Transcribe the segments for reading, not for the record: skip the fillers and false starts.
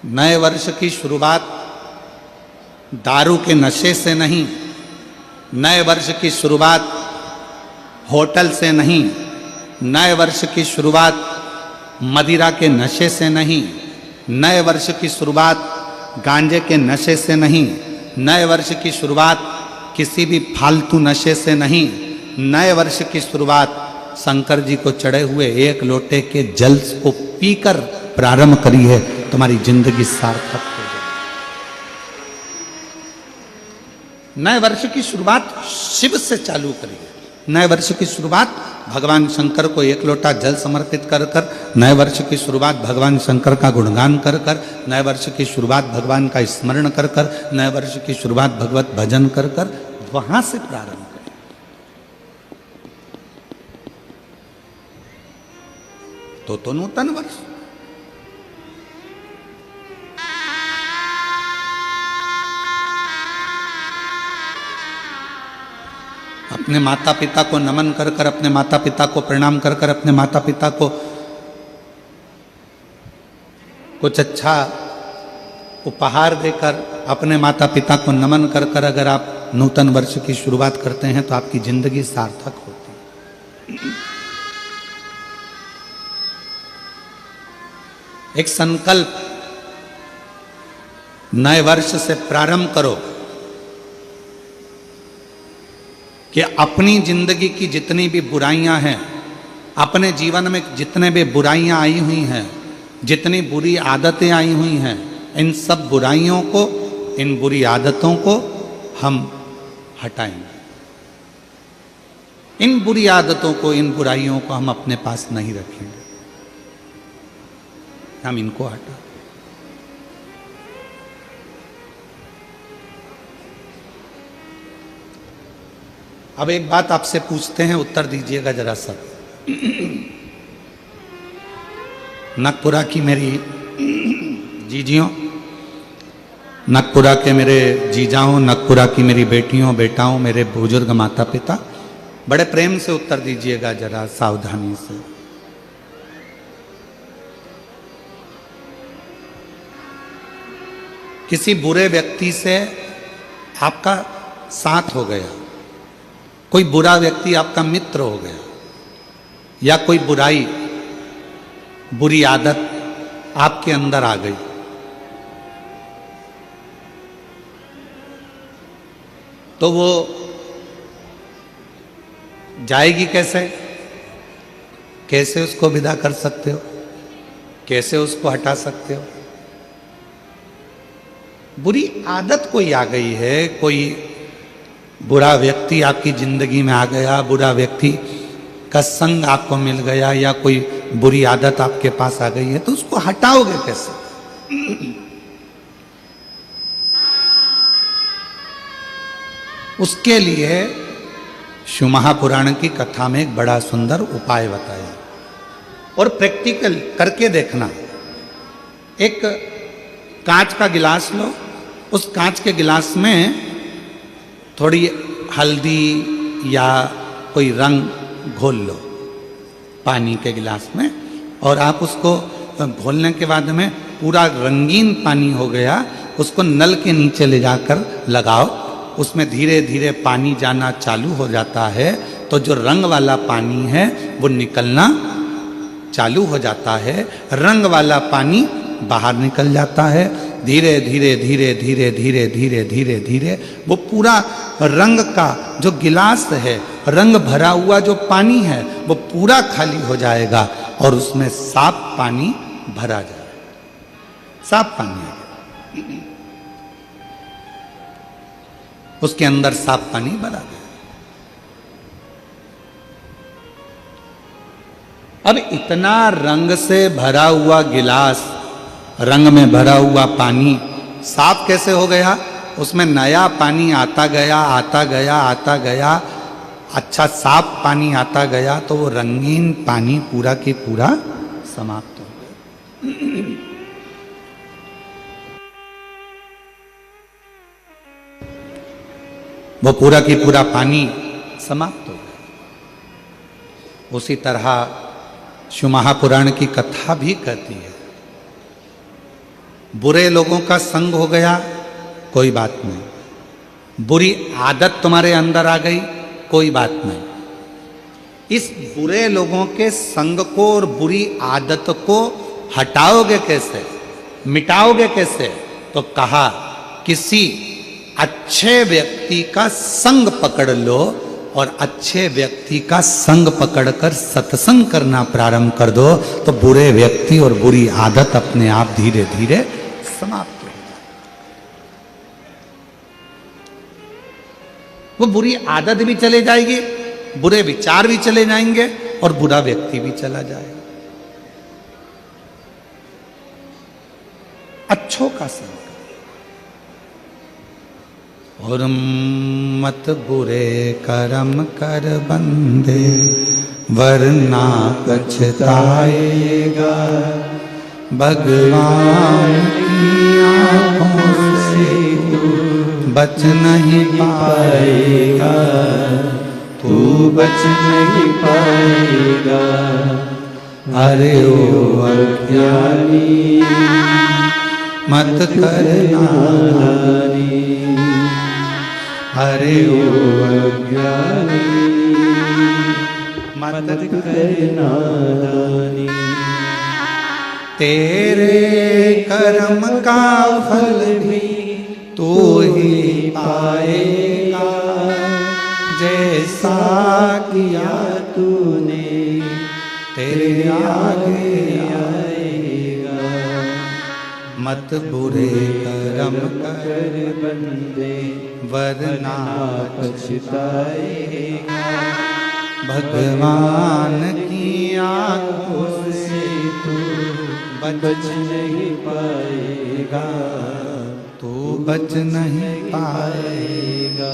नए वर्ष की शुरुआत दारू के नशे से नहीं, नए वर्ष की शुरुआत होटल से नहीं, नए वर्ष की शुरुआत मदिरा के नशे से नहीं, नए वर्ष की शुरुआत गांजे के नशे से नहीं, नए वर्ष की शुरुआत किसी भी फालतू नशे से नहीं, नए वर्ष की शुरुआत शंकर जी को चढ़े हुए एक लोटे के जल को पीकर प्रारंभ करी है। तुम्हारी जिंदगी सार्थक हो जाए। नए वर्ष की शुरुआत शिव से चालू करिए। नए वर्ष की शुरुआत भगवान शंकर को एक लोटा जल समर्पित कर कर, नए वर्ष की शुरुआत भगवान शंकर का गुणगान कर कर, नए वर्ष की शुरुआत भगवान का स्मरण कर कर, नए वर्ष की शुरुआत भगवत भजन कर कर, वहां से प्रारंभ करें। तो नूतन वर्ष। अपने माता पिता को नमन कर कर, अपने माता पिता को प्रणाम कर कर, अपने माता पिता को कुछ अच्छा उपहार देकर, अपने माता पिता को नमन कर कर अगर आप नूतन वर्ष की शुरुआत करते हैं तो आपकी जिंदगी सार्थक होती है। एक संकल्प नए वर्ष से प्रारंभ करो कि अपनी जिंदगी की जितनी भी बुराइयां हैं, अपने जीवन में जितने भी बुराइयां आई हुई हैं, जितनी बुरी आदतें आई हुई हैं, इन सब बुराइयों को, इन बुरी आदतों को हम हटाएंगे। इन बुरी आदतों को, इन बुराइयों को हम अपने पास नहीं रखेंगे, हम इनको हटा। अब एक बात आपसे पूछते हैं, उत्तर दीजिएगा जरा सब। नागपुरा की मेरी जीजियों, नागपुरा के मेरे जीजाओं, नागपुरा की मेरी बेटियों बेटाओं, मेरे बुजुर्ग माता पिता, बड़े प्रेम से उत्तर दीजिएगा जरा, सावधानी से। किसी बुरे व्यक्ति से आपका साथ हो गया, कोई बुरा व्यक्ति आपका मित्र हो गया, या कोई बुराई, बुरी आदत आपके अंदर आ गई, तो वो जाएगी कैसे? कैसे उसको विदा कर सकते हो? कैसे उसको हटा सकते हो? बुरी आदत कोई आ गई है, कोई बुरा व्यक्ति आपकी जिंदगी में आ गया, बुरा व्यक्ति का संग आपको मिल गया, या कोई बुरी आदत आपके पास आ गई है, तो उसको हटाओगे कैसे? उसके लिए शिव महापुराण की कथा में एक बड़ा सुंदर उपाय बताया, और प्रैक्टिकल करके देखना। एक कांच का गिलास लो, उस कांच के गिलास में थोड़ी हल्दी या कोई रंग घोल लो पानी के गिलास में, और आप उसको घोलने के बाद में पूरा रंगीन पानी हो गया, उसको नल के नीचे ले जाकर लगाओ, उसमें धीरे धीरे पानी जाना चालू हो जाता है, तो जो रंग वाला पानी है वो निकलना चालू हो जाता है, रंग वाला पानी बाहर निकल जाता है। धीरे धीरे धीरे धीरे धीरे धीरे धीरे धीरे वो पूरा रंग का जो गिलास है, रंग भरा हुआ जो पानी है, वो पूरा खाली हो जाएगा, और उसमें साफ पानी भरा जाएगा। साफ पानी है, उसके अंदर साफ पानी भरा गया। अब इतना रंग से भरा हुआ गिलास, रंग में भरा हुआ पानी साफ कैसे हो गया? उसमें नया पानी आता गया, आता गया, आता गया, अच्छा साफ पानी आता गया, तो वो रंगीन पानी पूरा की पूरा समाप्त हो गया। वो पूरा की पूरा पानी समाप्त हो गया। उसी तरह शिव महापुराण की कथा भी कहती है बुरे लोगों का संग हो गया, कोई बात नहीं। बुरी आदत तुम्हारे अंदर आ गई, कोई बात नहीं। इस बुरे लोगों के संग को और बुरी आदत को हटाओगे कैसे, मिटाओगे कैसे? तो कहा किसी अच्छे व्यक्ति का संग पकड़ लो और अच्छे व्यक्ति का संग पकड़कर सत्संग करना प्रारंभ कर दो, तो बुरे व्यक्ति और बुरी आदत अपने आप धीरे धीरे समाप्त हो जाए। वो बुरी आदत भी चले जाएगी, बुरे विचार भी चले जाएंगे और बुरा व्यक्ति भी चला जाएगा। अच्छों का संग और मत बुरे कर्म कर बंदे, वरना पछताएगा भगवान की आंखों से तू बच नहीं पाएगा, तू बच नहीं पाएगा। अरे ओ अज्ञानी मत करना नादानी, अरे ओ अज्ञानी मत करना नादानी। तेरे कर्म का फल भी तू ही पाएगा, जैसा किया तूने तेरे आगे आएगा। मत बुरे कर्म कर बंदे, वरना पछताएगा भगवान की आंखों से तू बच नहीं पाएगा, तू बच नहीं पाएगा।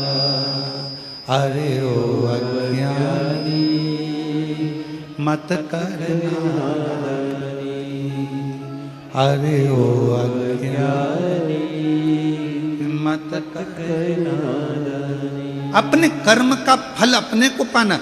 अरे ओ अज्ञानी मत करना नादानी, अरे ओ अज्ञानी मत करना नादानी। अपने कर्म का फल अपने को पाना।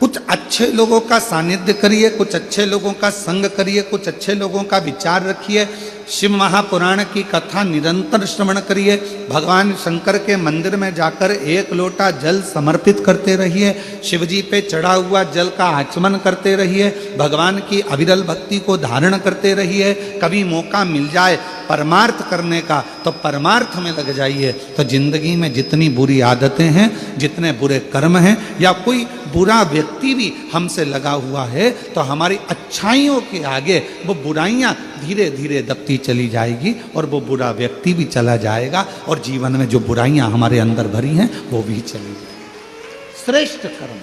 कुछ अच्छे लोगों का सानिध्य करिए, कुछ अच्छे लोगों का संग करिए, कुछ अच्छे लोगों का विचार रखिए, शिव महापुराण की कथा निरंतर श्रवण करिए, भगवान शंकर के मंदिर में जाकर एक लोटा जल समर्पित करते रहिए, शिव जी पे चढ़ा हुआ जल का आचमन करते रहिए, भगवान की अविरल भक्ति को धारण करते रहिए। कभी मौका मिल जाए परमार्थ करने का तो परमार्थ में लग जाइए। तो जिंदगी में जितनी बुरी आदतें हैं, जितने बुरे कर्म हैं, या कोई बुरा व्यक्ति भी हमसे लगा हुआ है, तो हमारी अच्छाइयों के आगे वो बुराइयां धीरे धीरे दबती चली जाएगी और वो बुरा व्यक्ति भी चला जाएगा और जीवन में जो बुराइयां हमारे अंदर भरी हैं वो भी चली जाएगी। श्रेष्ठ कर्म,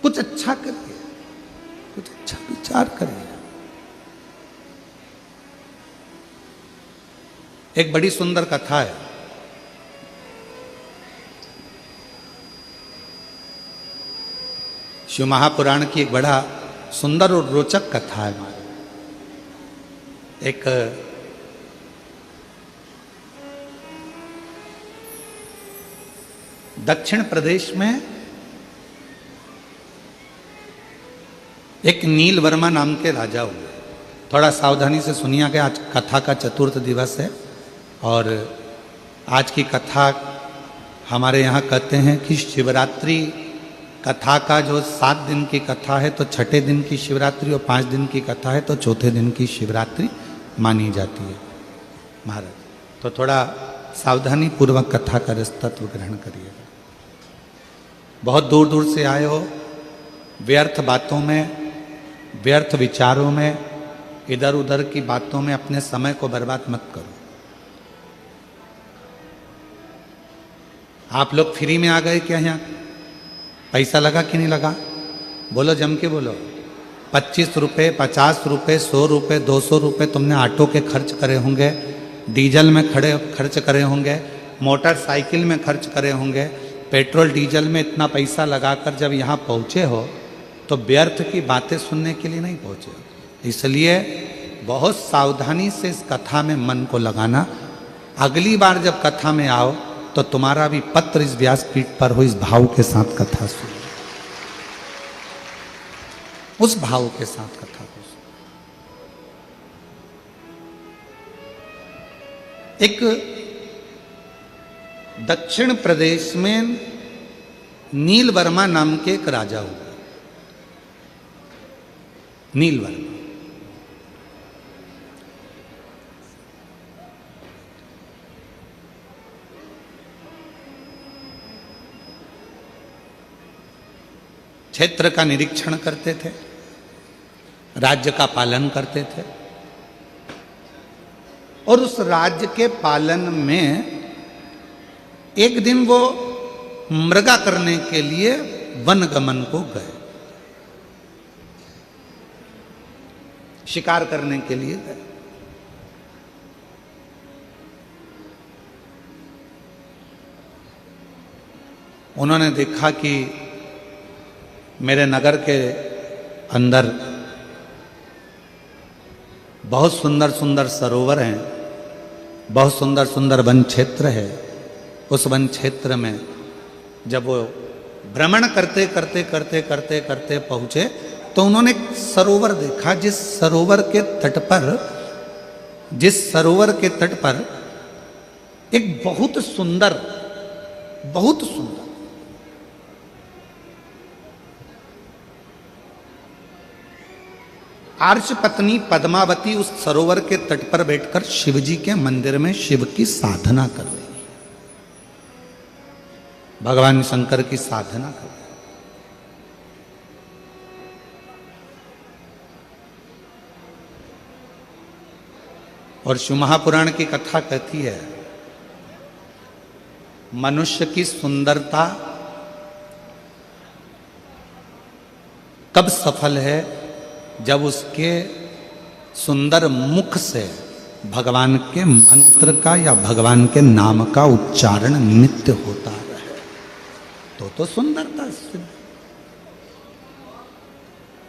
कुछ अच्छा करिए, कुछ अच्छा विचार करिए। एक बड़ी सुंदर कथा है। शिव महापुराण की एक बड़ा सुंदर और रोचक कथा है। एक दक्षिण प्रदेश में एक नील वर्मा नाम के राजा हुए। थोड़ा सावधानी से सुनिएगा, आज कथा का चतुर्थ दिवस है और आज की कथा हमारे यहाँ कहते हैं कि शिवरात्रि कथा का जो 7 दिन की कथा है तो छठे दिन की शिवरात्रि और 5 दिन की कथा है तो चौथे दिन की शिवरात्रि मानी जाती है महाराज। तो थोड़ा सावधानी पूर्वक कथा का रस तत्व ग्रहण करिएगा। बहुत दूर दूर से आए हो, व्यर्थ बातों में, व्यर्थ विचारों में, इधर उधर की बातों में अपने समय को बर्बाद मत करो। आप लोग फ्री में आ गए क्या? यहाँ पैसा लगा कि नहीं लगा? बोलो, जम के बोलो। 25 रुपये, 50 रुपये, 100 रुपये, 200 रुपये तुमने ऑटो के खर्च करे होंगे, डीजल में खर्च करे होंगे, मोटरसाइकिल में खर्च करे होंगे, पेट्रोल डीजल में इतना पैसा लगाकर जब यहाँ पहुँचे हो तो व्यर्थ की बातें सुनने के लिए नहीं पहुँचे हो। इसलिए बहुत सावधानी से इस कथा में मन को लगाना। अगली बार जब कथा में आओ तो तुम्हारा भी पत्र इस व्यासपीठ पर हो, इस भाव के साथ कथा सुनो, उस भाव के साथ कथा को सुनो। एक दक्षिण प्रदेश में नील वर्मा नाम के एक राजा हुए। नील वर्मा क्षेत्र का निरीक्षण करते थे, राज्य का पालन करते थे, और उस राज्य के पालन में एक दिन वो मृगा करने के लिए वनगमन को गए, शिकार करने के लिए गए। उन्होंने देखा कि मेरे नगर के अंदर बहुत सुंदर सुंदर सरोवर हैं, बहुत सुंदर सुंदर वन क्षेत्र है। उस वन क्षेत्र में जब वो भ्रमण करते करते करते करते करते पहुंचे तो उन्होंने एक सरोवर देखा, जिस सरोवर के तट पर एक बहुत सुंदर आर्ष पत्नी पद्मावती उस सरोवर के तट पर बैठकर शिवजी के मंदिर में शिव की साधना कर रही है, भगवान शंकर की साधना कर रही है। और शिव महापुराण की कथा कहती है, मनुष्य की सुंदरता कब सफल है, जब उसके सुंदर मुख से भगवान के मंत्र का या भगवान के नाम का उच्चारण नित्य होता रहे तो सुंदरता सिद्ध।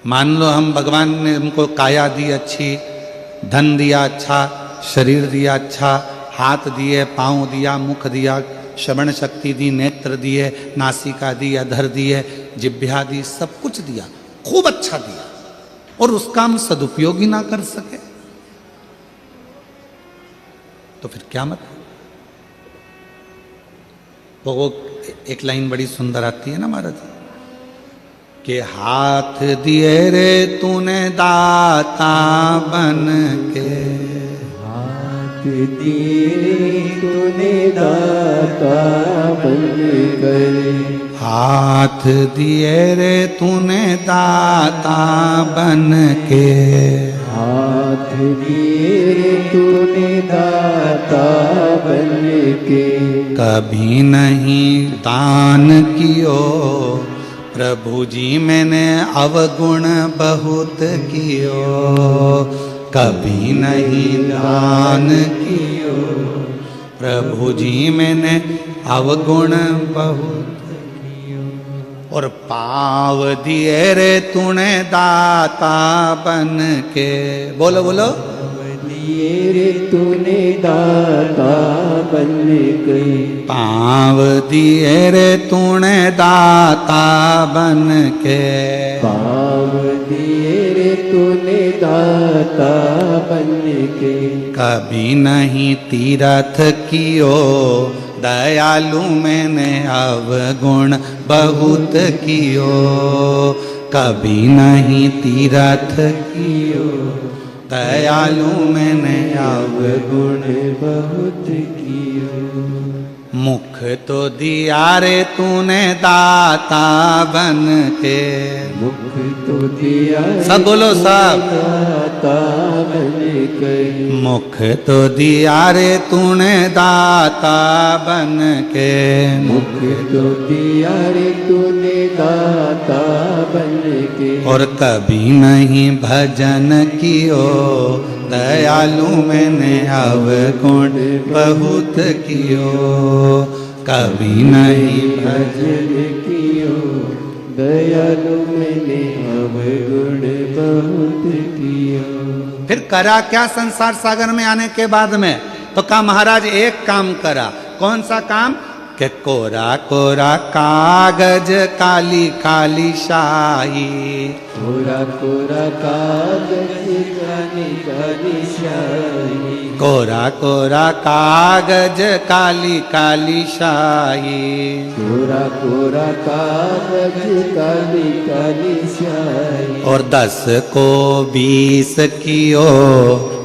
मान लो हम भगवान ने हमको काया दी अच्छी, धन दिया अच्छा, शरीर दिया अच्छा, हाथ दिए, पांव दिया, मुख दिया, श्रवण शक्ति दी, नेत्र दिए, नासिका दी, अधर दिए, जिह्वा दी, सब कुछ दिया, खूब अच्छा दिया, और उसका हम सदुपयोग ही ना कर सके तो फिर क्या मतलब। तो वो एक लाइन बड़ी सुंदर आती है ना महाराज, कि हाथ दिए रे तूने दाता बन के, हाथ दिए तूने दाता बन कर, हाथ दिए रे तूने दाता बन के, हाथ दिए रे तूने दाता बन के, कभी नहीं दान कियो प्रभु जी मैंने अवगुण बहुत कियो, कभी नहीं दान कियो प्रभु जी मैंने अवगुण बहुत, और पाव दिए रे तूने दाता बन के, बोलो बोलो, दिए रे तूने दाता बन के, पाव दिए रे तूने दाता बन के, पाव दिए रे तूने दाता बन के, कभी नहीं तीरथ कियो दयालु मैंने अवगुण बहुत कियो, कभी नहीं तीरथ कियो दयालु मैंने अवगुण बहुत कियो, मुख तो दिया रे तूने दाता बन के, मुख तो दिया सब बोलो सब, दाता बन के, मुख तो दिया रे तूने दाता बन के, मुख तो दिया रे तूने दाता बन के, और कभी नहीं भजन कियो दयालु मैंने अवगुण बहुत कियो, कभी नहीं भजन कियो दयालु मैंने अवगुण बहुत कियो। फिर करा क्या संसार सागर में आने के बाद में, तो कहा महाराज एक काम करा, कौन सा काम, के कोरा कोरा कागज काली काली शाही, कोरा कोरा कागज काली काली शाही, कोरा कोरा कागज काली काली शाही, कोरा कोरा कागज काली काली शाही। और 10 को 20 कियो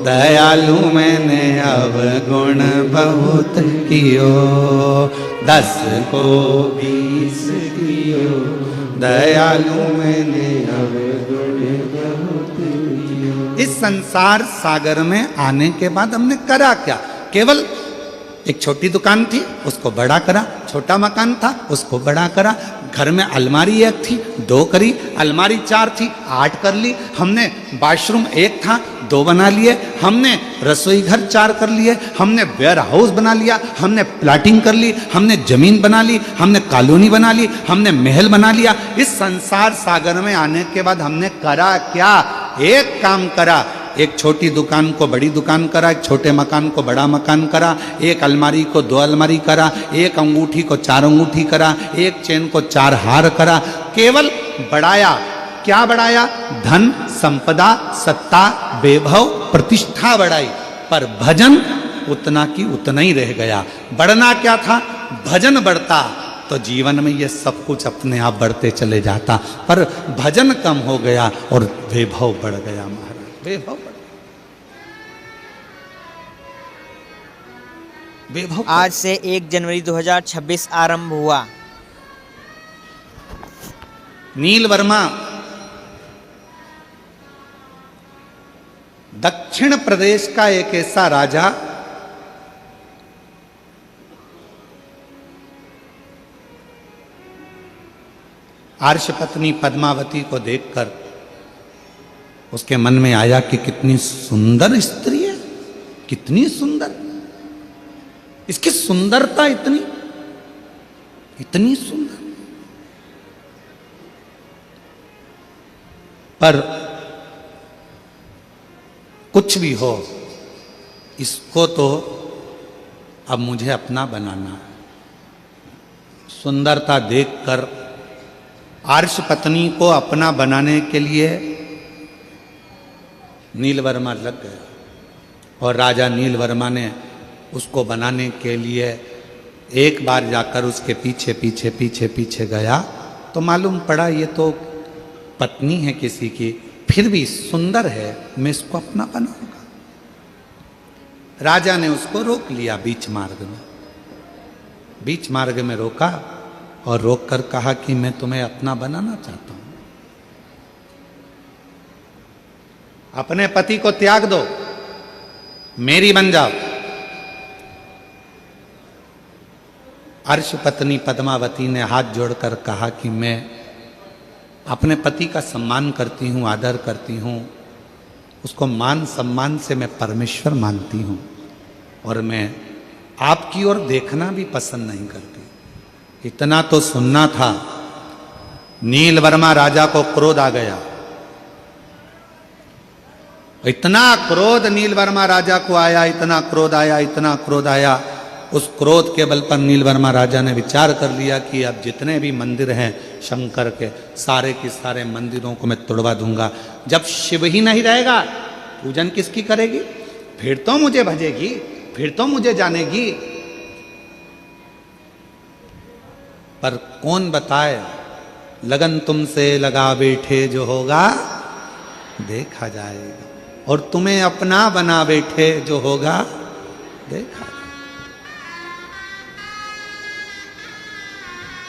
दयालु मैंने अवगुण बहुत कियो, 10 को 20 कियो दयालु मैंने अवगुण बहुत कियो। इस संसार सागर में आने के बाद हमने करा क्या? केवल एक छोटी दुकान थी, उसको बड़ा करा, छोटा मकान था, उसको बड़ा करा, घर में अलमारी 1 थी 2 करी, अलमारी 4 थी 8 कर ली, हमने वॉशरूम 1 था 2 बना लिए, हमने रसोई घर 4 कर लिए, हमने वेयर हाउस बना लिया, हमने प्लाटिंग कर ली, हमने जमीन बना ली, हमने कॉलोनी बना ली, हमने महल बना लिया। इस संसार सागर में आने के बाद हमने करा क्या? एक काम करा, एक छोटी दुकान को बड़ी दुकान करा, एक छोटे मकान को बड़ा मकान करा, एक अलमारी को 2 अलमारी करा, एक अंगूठी को 4 अंगूठी करा, एक चेन को 4 हार करा, केवल बढ़ाया। क्या बढ़ाया? धन संपदा सत्ता वैभव प्रतिष्ठा बढ़ाई, पर भजन उतना की उतना ही रह गया। बढ़ना क्या था? भजन बढ़ता तो जीवन में ये सब कुछ अपने आप बढ़ते चले जाता, पर भजन कम हो गया और वैभव बढ़ गया। महाराज वैभव बढ़ वैभव। आज से 1 जनवरी 2026 आरंभ हुआ। नील वर्मा दक्षिण प्रदेश का एक ऐसा राजा आर्षपत्नी पद्मावती को देखकर उसके मन में आया कि कितनी सुंदर स्त्री है, कितनी सुंदर, इसकी सुंदरता इतनी इतनी सुंदर। पर कुछ भी हो, इसको तो अब मुझे अपना बनाना है। सुंदरता देखकर आर्ष पत्नी को अपना बनाने के लिए नीलवर्मा लग गया, और राजा नीलवर्मा ने उसको बनाने के लिए एक बार जाकर उसके पीछे पीछे पीछे पीछे गया तो मालूम पड़ा ये तो पत्नी है किसी की, फिर भी सुंदर है, मैं इसको अपना बनाऊंगा। राजा ने उसको रोक लिया बीच मार्ग में, बीच मार्ग में रोका और रोककर कहा कि मैं तुम्हें अपना बनाना चाहता हूं, अपने पति को त्याग दो, मेरी बन जाओ। अर्श पत्नी पद्मावती ने हाथ जोड़कर कहा कि मैं अपने पति का सम्मान करती हूं, आदर करती हूं, उसको मान सम्मान से मैं परमेश्वर मानती हूं, और मैं आपकी ओर देखना भी पसंद नहीं करती। इतना तो सुनना था। नीलवर्मा राजा को क्रोध आ गया, इतना क्रोध नीलवर्मा राजा को आया, इतना क्रोध आया, इतना क्रोध आया। उस क्रोध के बल पर नीलवर्मा राजा ने विचार कर लिया कि अब जितने भी मंदिर हैं शंकर के, सारे के सारे मंदिरों को मैं तोड़वा दूंगा। जब शिव ही नहीं रहेगा, पूजन किसकी करेगी? फिर तो मुझे भजेगी, फिर तो मुझे जानेगी। पर कौन बताए, लगन तुमसे लगा बैठे जो होगा देखा जाएगा, और तुम्हें अपना बना बैठे जो होगा देखा जाएगा।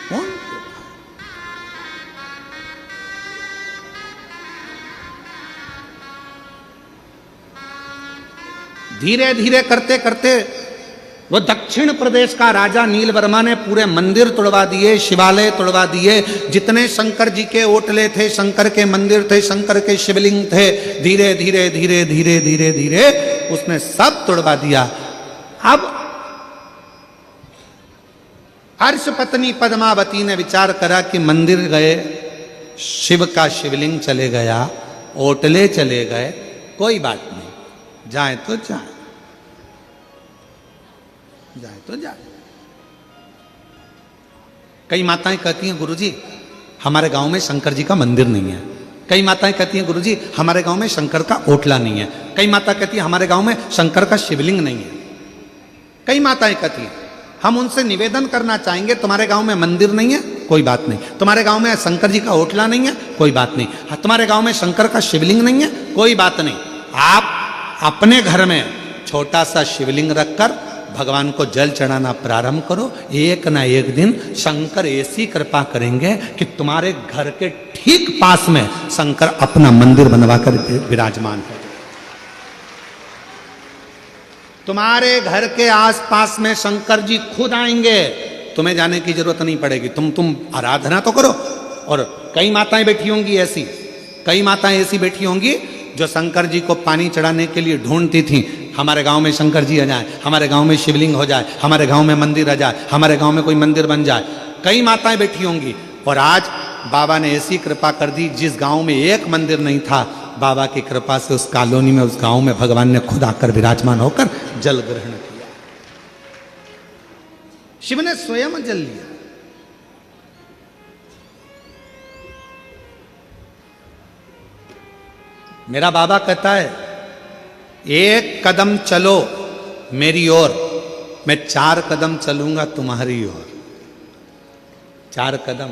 कौन? धीरे धीरे करते करते वो दक्षिण प्रदेश का राजा नीलवर्मा ने पूरे मंदिर तोड़वा दिए, शिवालय तोड़वा दिए, जितने शंकर जी के ओटले थे, शंकर के मंदिर थे, शंकर के शिवलिंग थे, धीरे धीरे धीरे धीरे धीरे धीरे उसने सब तोड़वा दिया। अब अर्श पत्नी पद्मावती ने विचार करा कि मंदिर गए, शिव का शिवलिंग चले गया, ओटले चले गए, कोई बात नहीं, जाए तो जाए, जाए तो जाए। कई माताएं कहती हैं गुरुजी हमारे गांव में शंकर जी का मंदिर नहीं है। कई माताएं कहती हैं गुरुजी हमारे गांव में शंकर का ओटला नहीं है। कई माता कहती हैं हमारे गांव में शंकर का शिवलिंग नहीं है। कई माताएं कहती हैं हम उनसे निवेदन करना चाहेंगे तुम्हारे गांव में मंदिर नहीं है, कोई बात नहीं। तुम्हारे गांव में शंकर जी का ओटला नहीं है, कोई बात नहीं। तुम्हारे गांव में शंकर का शिवलिंग नहीं है, कोई बात नहीं। आप अपने घर में छोटा सा शिवलिंग रखकर भगवान को जल चढ़ाना प्रारंभ करो। एक ना एक दिन शंकर ऐसी कृपा करेंगे कि तुम्हारे घर के ठीक पास में शंकर अपना मंदिर बनवाकर विराजमान है। तुम्हारे घर के आसपास में शंकर जी खुद आएंगे, तुम्हें जाने की जरूरत नहीं पड़ेगी। तुम आराधना तो करो। और कई माताएं बैठी होंगी ऐसी, कई माताएं ऐसी बैठी होंगी जो शंकर जी को पानी चढ़ाने के लिए ढूंढती थी। हमारे गांव में शंकर जी आ जाए, हमारे गांव में शिवलिंग हो जाए, हमारे गांव में मंदिर आ जाए, हमारे गांव में कोई मंदिर बन जाए। कई माताएं बैठी होंगी। और आज बाबा ने ऐसी कृपा कर दी, जिस गांव में एक मंदिर नहीं था, बाबा की कृपा से उस कॉलोनी में, उस गांव में भगवान ने खुद आकर विराजमान होकर जल ग्रहण किया। शिव ने स्वयं जल लिया। मेरा बाबा कहता है एक कदम चलो मेरी ओर, मैं 4 कदम चलूंगा तुम्हारी ओर। 4 कदम।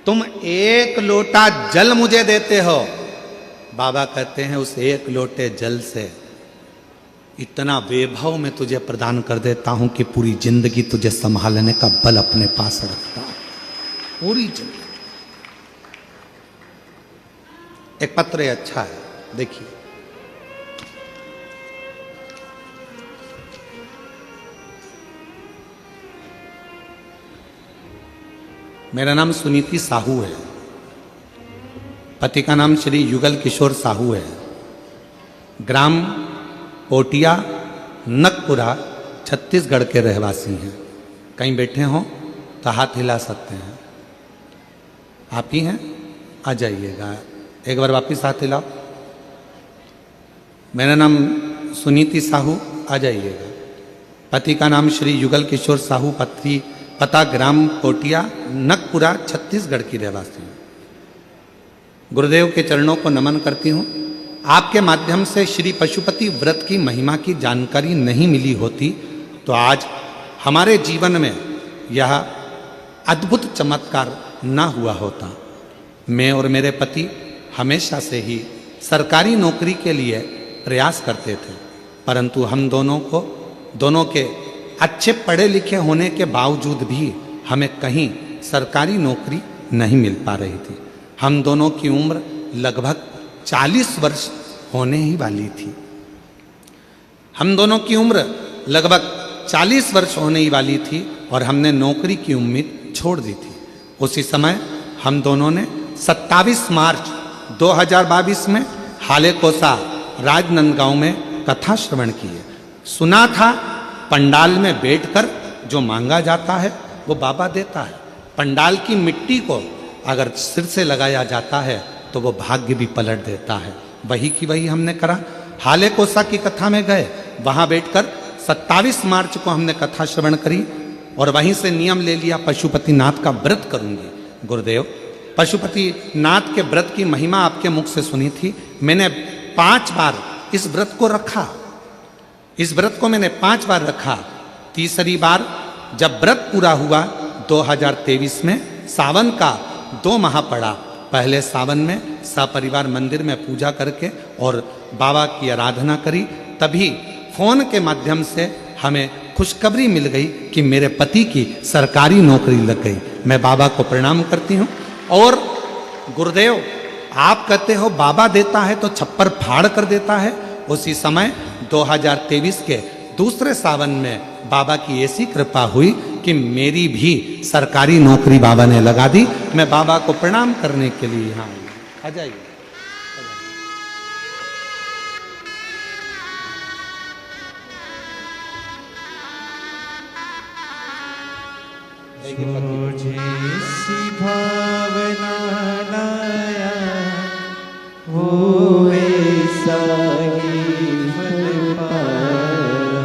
तुम 1 लोटा जल मुझे देते हो, बाबा कहते हैं उस 1 लोटे जल से इतना वैभव मैं तुझे प्रदान कर देता हूं कि पूरी जिंदगी तुझे संभालने का बल अपने पास रखता हूं। पूरी जिंदगी। एक पत्र है, अच्छा है, देखिए। मेरा नाम सुनीति साहू है। पति का नाम श्री युगल किशोर साहू है। ग्राम पोटिया नकपुरा छत्तीसगढ़ के रहवासी हैं। कहीं बैठे हों तो हाथ हिला सकते हैं। आप ही हैं? आ जाइएगा, एक बार वापिस हाथ हिलाओ। मेरा नाम सुनीति साहू, आ जाइएगा। पति का नाम श्री युगल किशोर साहू, पता ग्राम कोटिया नकपुरा छत्तीसगढ़ की रहवासी हूँ। गुरुदेव के चरणों को नमन करती हूँ। आपके माध्यम से श्री पशुपति व्रत की महिमा की जानकारी नहीं मिली होती तो आज हमारे जीवन में यह अद्भुत चमत्कार न हुआ होता। मैं और मेरे पति हमेशा से ही सरकारी नौकरी के लिए प्रयास करते थे, परंतु हम दोनों के अच्छे पढ़े लिखे होने के बावजूद भी हमें कहीं सरकारी नौकरी नहीं मिल पा रही थी। हम दोनों की उम्र लगभग 40 वर्ष होने ही वाली थी। हम दोनों की उम्र लगभग 40 वर्ष होने ही वाली थी और हमने नौकरी की उम्मीद छोड़ दी थी। उसी समय हम दोनों ने 27 मार्च 2022 में हालेकोसा राजनांदगांव में कथा श्रवण की है। सुना था पंडाल में बैठकर जो मांगा जाता है वो बाबा देता है। पंडाल की मिट्टी को अगर सिर से लगाया जाता है तो वो भाग्य भी पलट देता है। वही की वही हमने करा। हालेकोसा की कथा में गए, वहां बैठकर 27 मार्च को हमने कथा श्रवण करी और वहीं से नियम ले लिया पशुपति नाथ का व्रत करूंगी। गुरुदेव, पशुपति नाथ के व्रत की महिमा आपके मुख से सुनी थी। मैंने 5 बार इस व्रत को रखा। इस व्रत को मैंने 5 बार रखा। तीसरी बार जब व्रत पूरा हुआ 2023 में, सावन का 2 माह पड़ा। पहले सावन में सपरिवार मंदिर में पूजा करके और बाबा की आराधना करी। तभी फोन के माध्यम से हमें खुशखबरी मिल गई कि मेरे पति की सरकारी नौकरी लग गई। मैं बाबा को प्रणाम करती हूँ। और गुरुदेव, आप कहते हो बाबा देता है तो छप्पर फाड़ कर देता है। उसी समय 2023 के दूसरे सावन में बाबा की ऐसी कृपा हुई कि मेरी भी सरकारी नौकरी बाबा ने लगा दी। मैं बाबा को प्रणाम करने के लिए यहाँ आ जाइए। जैसी भावना लाया वो ऐसा ही फल पाया।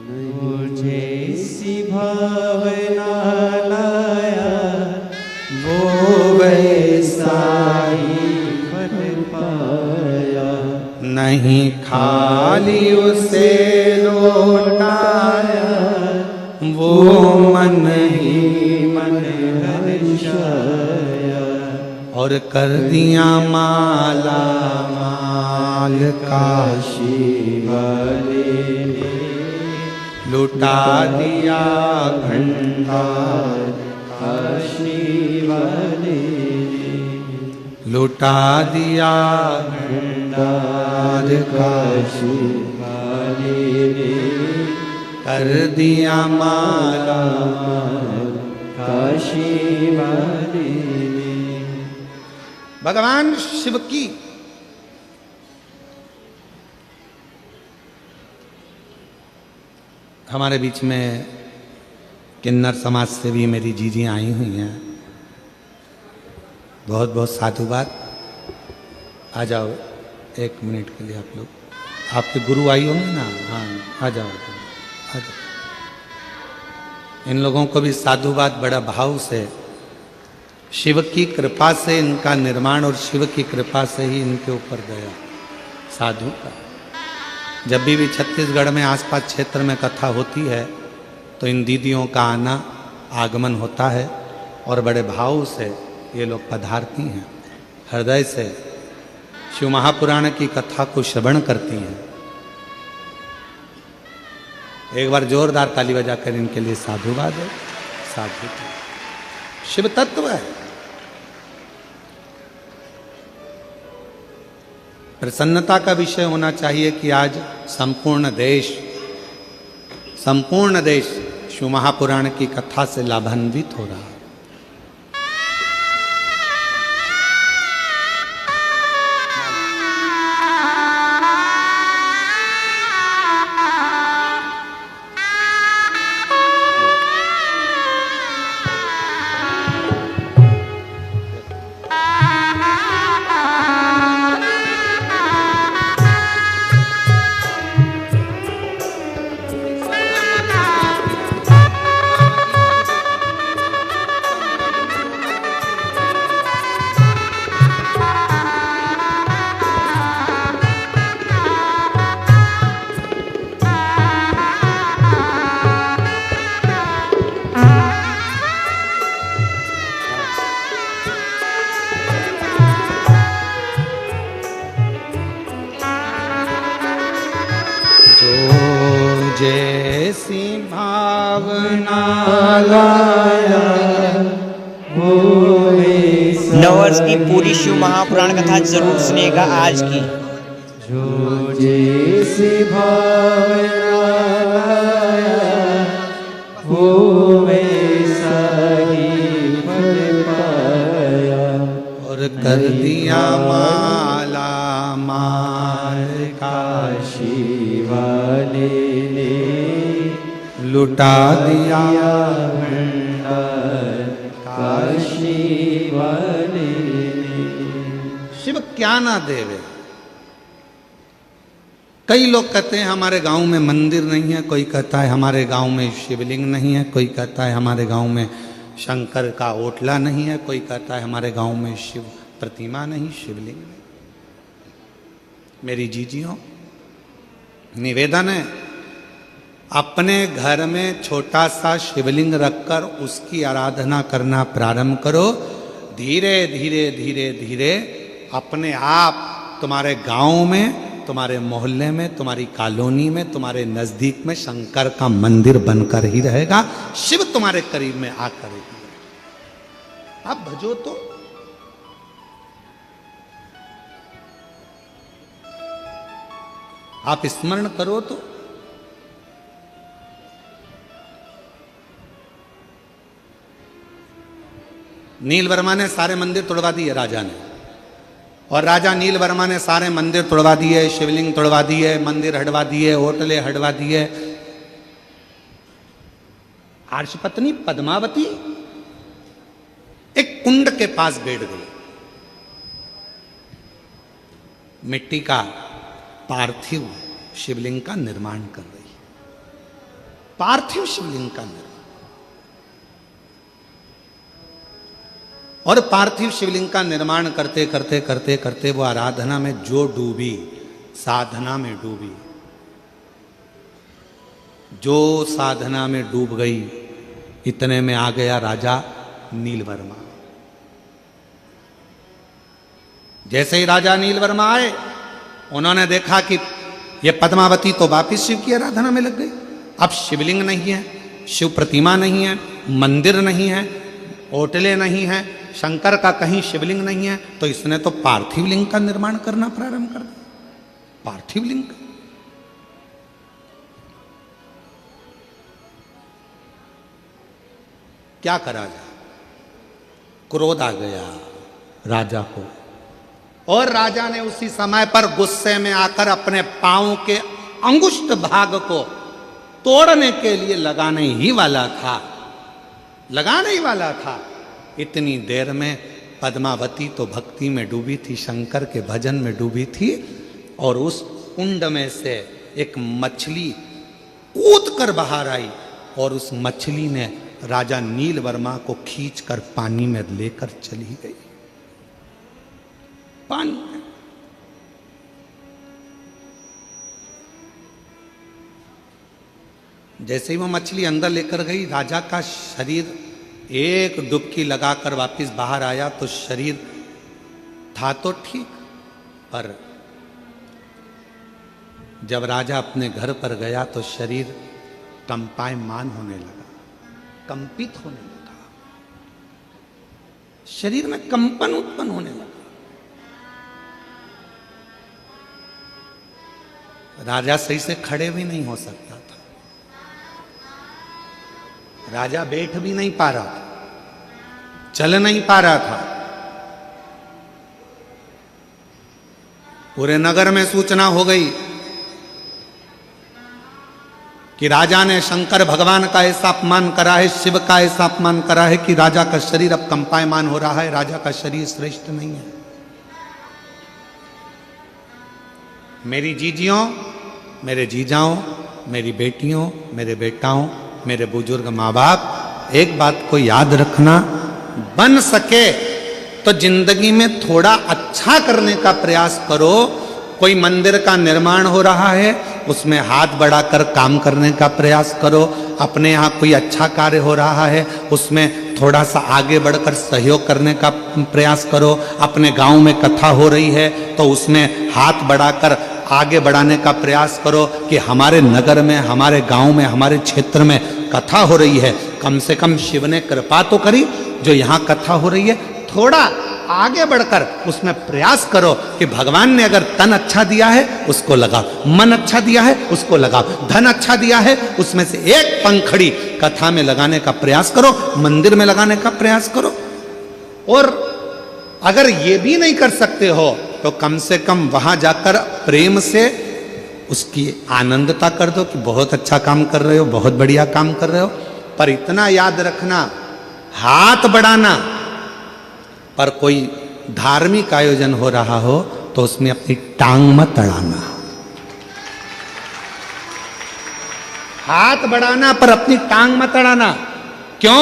वो जैसी भावना नहीं खाली उसे लौटाया, वो मन ही मन हर्षाया, और कर दिया माला माल काशी वाले ने, लुटा दिया भंडार काशी वाले ने, लुटा दिया भंडार काशी वाले ने, कर दिया माला माल काशी वाले ने। भगवान शिव की हमारे बीच में किन्नर समाज से भी मेरी जीजियाँ आई हुई हैं, बहुत बहुत साधुवाद। आ जाओ 1 मिनट के लिए आप लोग, आपके गुरु आई होंगे ना, हाँ आ जाओ आ जाओ। इन लोगों को भी साधुवाद बड़ा भाव से, शिव की कृपा से इनका निर्माण और शिव की कृपा से ही इनके ऊपर गया साधु का। जब भी छत्तीसगढ़ में आसपास क्षेत्र में कथा होती है तो इन दीदियों का आना आगमन होता है और बड़े भाव से ये लोग पधारती हैं, हृदय से शिव महापुराण की कथा को श्रवण करती हैं। एक बार जोरदार ताली बजाकर इनके लिए साधुवाद है। साधु शिव तत्व है। प्रसन्नता का विषय होना चाहिए कि आज संपूर्ण देश शिव महापुराण की कथा से लाभान्वित हो रहा है। जैसी भावना लाया वो नववर्ष की पूरी शिव महापुराण कथा जरूर सुनिएगा आज की। जो जैसी भावना लाया वो वैसा ही फल पाया, और कर दिया माला माल काशी वाले ने, लुटा दिया भंडार काशी वाले ने। शिव क्या ना देवे। कई लोग कहते हैं हमारे गांव में मंदिर नहीं है, कोई कहता है हमारे गांव में शिवलिंग नहीं है, कोई कहता है हमारे गांव में शंकर का ओटला नहीं है, कोई कहता है हमारे गांव में शिव प्रतिमा नहीं, शिवलिंग नहीं। मेरी जीजियों, निवेदन है अपने घर में छोटा सा शिवलिंग रखकर उसकी आराधना करना प्रारंभ करो। धीरे धीरे धीरे धीरे अपने आप तुम्हारे गांव में, तुम्हारे मोहल्ले में, तुम्हारी कॉलोनी में, तुम्हारे नजदीक में शंकर का मंदिर बनकर ही रहेगा। शिव तुम्हारे करीब में आकर ही आप भजो तो। आप स्मरण करो तो। नील वर्मा ने सारे मंदिर तोड़वा दिए राजा ने, और राजा नील वर्मा ने सारे मंदिर तोड़वा दिए, शिवलिंग तोड़वा दिए, मंदिर हटवा दिए, होटले हटवा दिए। आर्षपत्नी पद्मावती एक कुंड के पास बैठ गई, मिट्टी का पार्थिव शिवलिंग का निर्माण कर रही। पार्थिव शिवलिंग का निर्माण, और पार्थिव शिवलिंग का निर्माण करते करते करते करते वो आराधना में जो डूबी, साधना में डूबी। जो साधना में डूब गई, इतने में आ गया राजा नीलवर्मा। जैसे ही राजा नीलवर्मा आए, उन्होंने देखा कि ये पद्मावती तो वापिस शिव की आराधना में लग गई। अब शिवलिंग नहीं है, शिव प्रतिमा नहीं है, मंदिर नहीं है, ओटले नहीं है, शंकर का कहीं शिवलिंग नहीं है, तो इसने तो पार्थिव लिंग का निर्माण करना प्रारंभ कर दिया। पार्थिव लिंग का। क्या करा जाए? क्रोध आ गया राजा को, और राजा ने उसी समय पर गुस्से में आकर अपने पांव के अंगुष्ठ भाग को तोड़ने के लिए लगाने ही वाला था। इतनी देर में पद्मावती तो भक्ति में डूबी थी, शंकर के भजन में डूबी थी, और उस कुंड में से एक मछली कूद कर बाहर आई, और उस मछली ने राजा नीलवर्मा को खींचकर पानी में लेकर चली गई। पानी में। जैसे ही वो मछली अंदर लेकर गई, राजा का शरीर एक डुबकी लगाकर वापस बाहर आया, तो शरीर था तो ठीक, पर जब राजा अपने घर पर गया तो शरीर कंपायमान होने लगा, कंपित होने लगा, शरीर में कंपन उत्पन्न होने लगा। राजा सही से खड़े भी नहीं हो सकता था, राजा बैठ भी नहीं पा रहा था, चल नहीं पा रहा था। पूरे नगर में सूचना हो गई कि राजा ने शंकर भगवान का ऐसा अपमान करा है, शिव का ऐसा अपमान करा है कि राजा का शरीर अब कंपायमान हो रहा है, राजा का शरीर श्रेष्ठ नहीं है। मेरी जीजियों, मेरे जीजाओं, मेरी बेटियों, मेरे बेटाओं, मेरे बुजुर्ग माँ बाप, एक बात को याद रखना, बन सके तो जिंदगी में थोड़ा अच्छा करने का प्रयास करो। कोई मंदिर का निर्माण हो रहा है, उसमें हाथ बढ़ाकर काम करने का प्रयास करो। अपने यहाँ कोई अच्छा कार्य हो रहा है, उसमें थोड़ा सा आगे बढ़कर सहयोग करने का प्रयास करो। अपने गांव में कथा हो रही है तो उसमें हाथ बढ़ाकर आगे बढ़ाने का प्रयास करो कि हमारे नगर में, हमारे गांव में, हमारे क्षेत्र में कथा हो रही है, कम से कम शिव ने कृपा तो करी, जो यहाँ कथा हो रही है थोड़ा आगे बढ़कर उसमें प्रयास करो कि भगवान ने अगर तन अच्छा दिया है उसको लगाओ, मन अच्छा दिया है उसको लगाओ, धन अच्छा दिया है उसमें से एक पंखड़ी कथा में लगाने का प्रयास करो, मंदिर में लगाने का प्रयास करो। और अगर ये भी नहीं कर सकते हो तो कम से कम वहां जाकर प्रेम से उसकी आनंदता कर दो कि बहुत अच्छा काम कर रहे हो, बहुत बढ़िया काम कर रहे हो। पर इतना याद रखना, हाथ बढ़ाना, पर कोई धार्मिक आयोजन हो रहा हो तो उसमें अपनी टांग मत अड़ाना। हाथ बढ़ाना पर अपनी टांग मत अड़ाना। क्यों?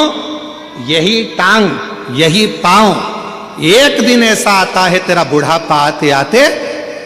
यही टांग, यही पांव एक दिन ऐसा आता है तेरा बुढ़ापा आते आते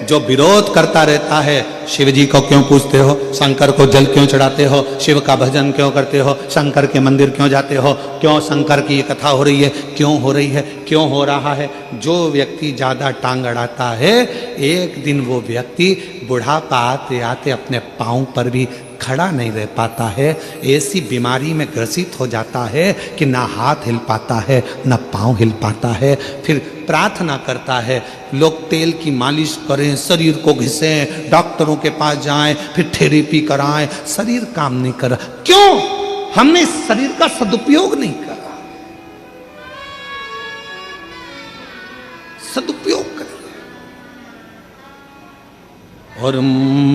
जो विरोध करता रहता है। शिव जी को क्यों पूजते हो, शंकर को जल क्यों चढ़ाते हो, शिव का भजन क्यों करते हो, शंकर के मंदिर क्यों जाते हो, क्यों शंकर की ये कथा हो रही है, क्यों हो रही है, क्यों हो रहा है। जो व्यक्ति ज्यादा टांग अड़ाता है, एक दिन वो व्यक्ति बुढ़ापा आते आते अपने पांव पर भी खड़ा नहीं रह पाता है, ऐसी बीमारी में ग्रसित हो जाता है कि ना हाथ हिल पाता है, ना पांव हिल पाता है। फिर प्रार्थना करता है, लोग तेल की मालिश करें, शरीर को घिसें, डॉक्टरों के पास जाएं, फिर थेरेपी कराएं, शरीर काम नहीं कर रहा। क्यों? हमने इस शरीर का सदुपयोग नहीं करा। सदुपयोग करें। और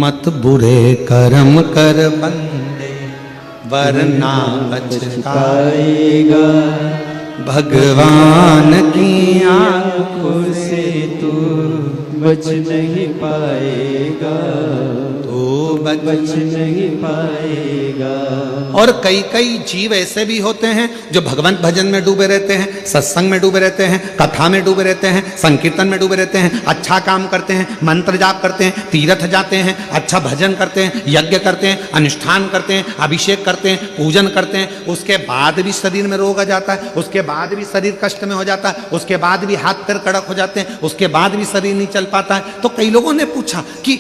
मत बुरे कर्म कर बंदे वरना पछताएगा, भगवान की आंखों से तू बच नहीं पाएगा, तू बच नहीं पाएगा। और कई कई जीव ऐसे भी होते हैं जो भगवंत भजन में डूबे रहते हैं, सत्संग में डूबे रहते हैं, कथा में डूबे रहते हैं, संकीर्तन में डूबे रहते हैं, अच्छा काम करते हैं, मंत्र जाप करते हैं, तीर्थ जाते हैं, अच्छा भजन करते हैं, यज्ञ करते हैं, अनुष्ठान करते हैं, अभिषेक करते हैं, पूजन करते हैं, उसके बाद भी शरीर में रोग आ जाता है, उसके बाद भी शरीर कष्ट में हो जाता है, उसके बाद भी हाथ पैर कड़क हो जाते हैं, उसके बाद भी शरीर नहीं चल पाता है। तो कई लोगों ने पूछा कि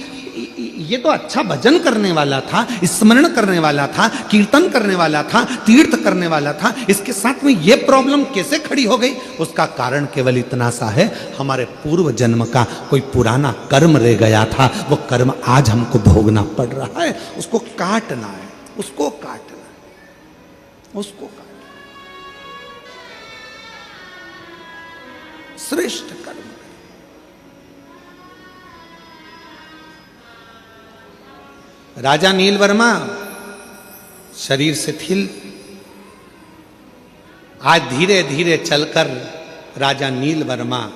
ये तो अच्छा भजन करने वाला था, स्मरण करने वाला था, कीर्तन करने वाला था, तीर्थ करने वाला था, इसके साथ में ये प्रॉब्लम कैसे खड़ी हो गई? उसका कारण केवल इतना सा है, हमारे पूर्व जन्म का कोई पुराना कर्म रह गया था, वो कर्म आज हमको भोगना पड़ रहा है, उसको काटना है, उसको काटना है, उसको काटना। श्रेष्ठ कर्म। राजा नीलवर्मा शरीर शिथिल, आज धीरे धीरे चलकर राजा नीलवर्मा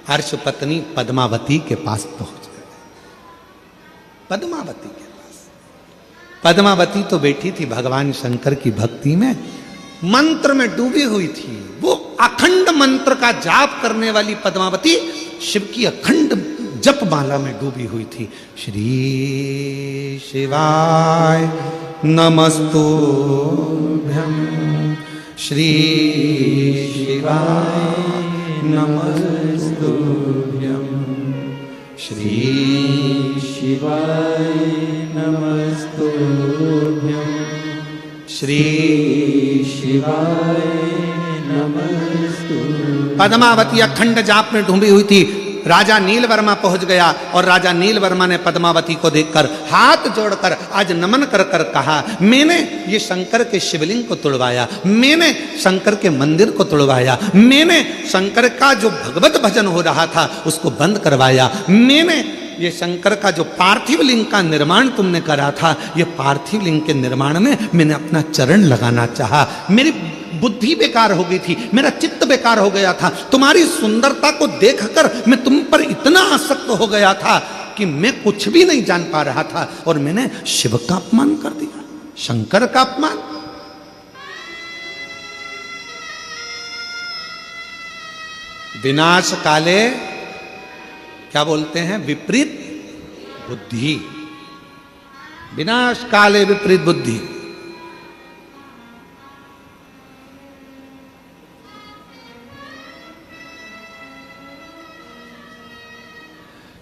हर्ष पत्नी पद्मावती के पास पहुंच गए। पद्मावती के पास, पद्मावती तो बैठी थी भगवान शंकर की भक्ति में, मंत्र में डूबी हुई थी। वो अखंड मंत्र का जाप करने वाली पद्मावती शिव की अखंड जप माला में डूबी हुई थी। श्री शिवाय नमस्तुभ्यं, श्री शिवाय नमस्तुभ्यं, श्री शिवाय नमस्तुभ्यं, श्री शिवाय नमस्तुभ्यं। पद्मावती अखंड जाप में डूबी हुई थी। राजा नीलवर्मा पहुंच गया और राजा नीलवर्मा ने पद्मावती को देखकर हाथ जोड़कर आज नमन कर कर कहा, मैंने ये शंकर के शिवलिंग को तुड़वाया, मैंने शंकर के मंदिर को तुड़वाया, मैंने शंकर का जो भगवत भजन हो रहा था उसको बंद करवाया, मैंने ये शंकर का जो पार्थिव लिंग का निर्माण तुमने करा था, ये पार्थिव लिंग के निर्माण में मैंने अपना चरण लगाना चाहा। मेरी बुद्धि बेकार हो गई थी, मेरा चित्त बेकार हो गया था, तुम्हारी सुंदरता को देखकर मैं तुम पर इतना आसक्त हो गया था कि मैं कुछ भी नहीं जान पा रहा था और मैंने शिव का अपमान कर दिया, शंकर का अपमान। विनाश काले क्या बोलते हैं? विपरीत बुद्धि। विनाश काले विपरीत बुद्धि।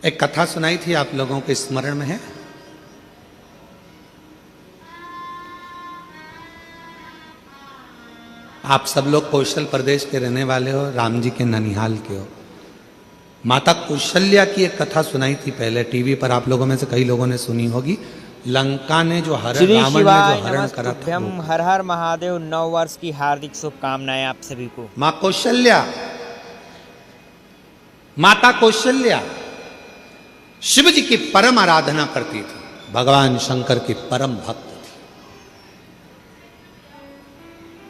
एक कथा सुनाई थी, आप लोगों के स्मरण में है? आप सब लोग कौशल प्रदेश के रहने वाले हो, राम जी के ननिहाल के हो। माता कौशल्या की एक कथा सुनाई थी पहले टीवी पर, आप लोगों में से कई लोगों ने सुनी होगी। लंका ने जो रावण ने जो हरण करा था, हर हर महादेव। 9 वर्ष की हार्दिक शुभकामनाएं आप सभी को। माँ कौशल्या, माता कौशल्या शिव जी की परम आराधना करती थी, भगवान शंकर की परम भक्त थी।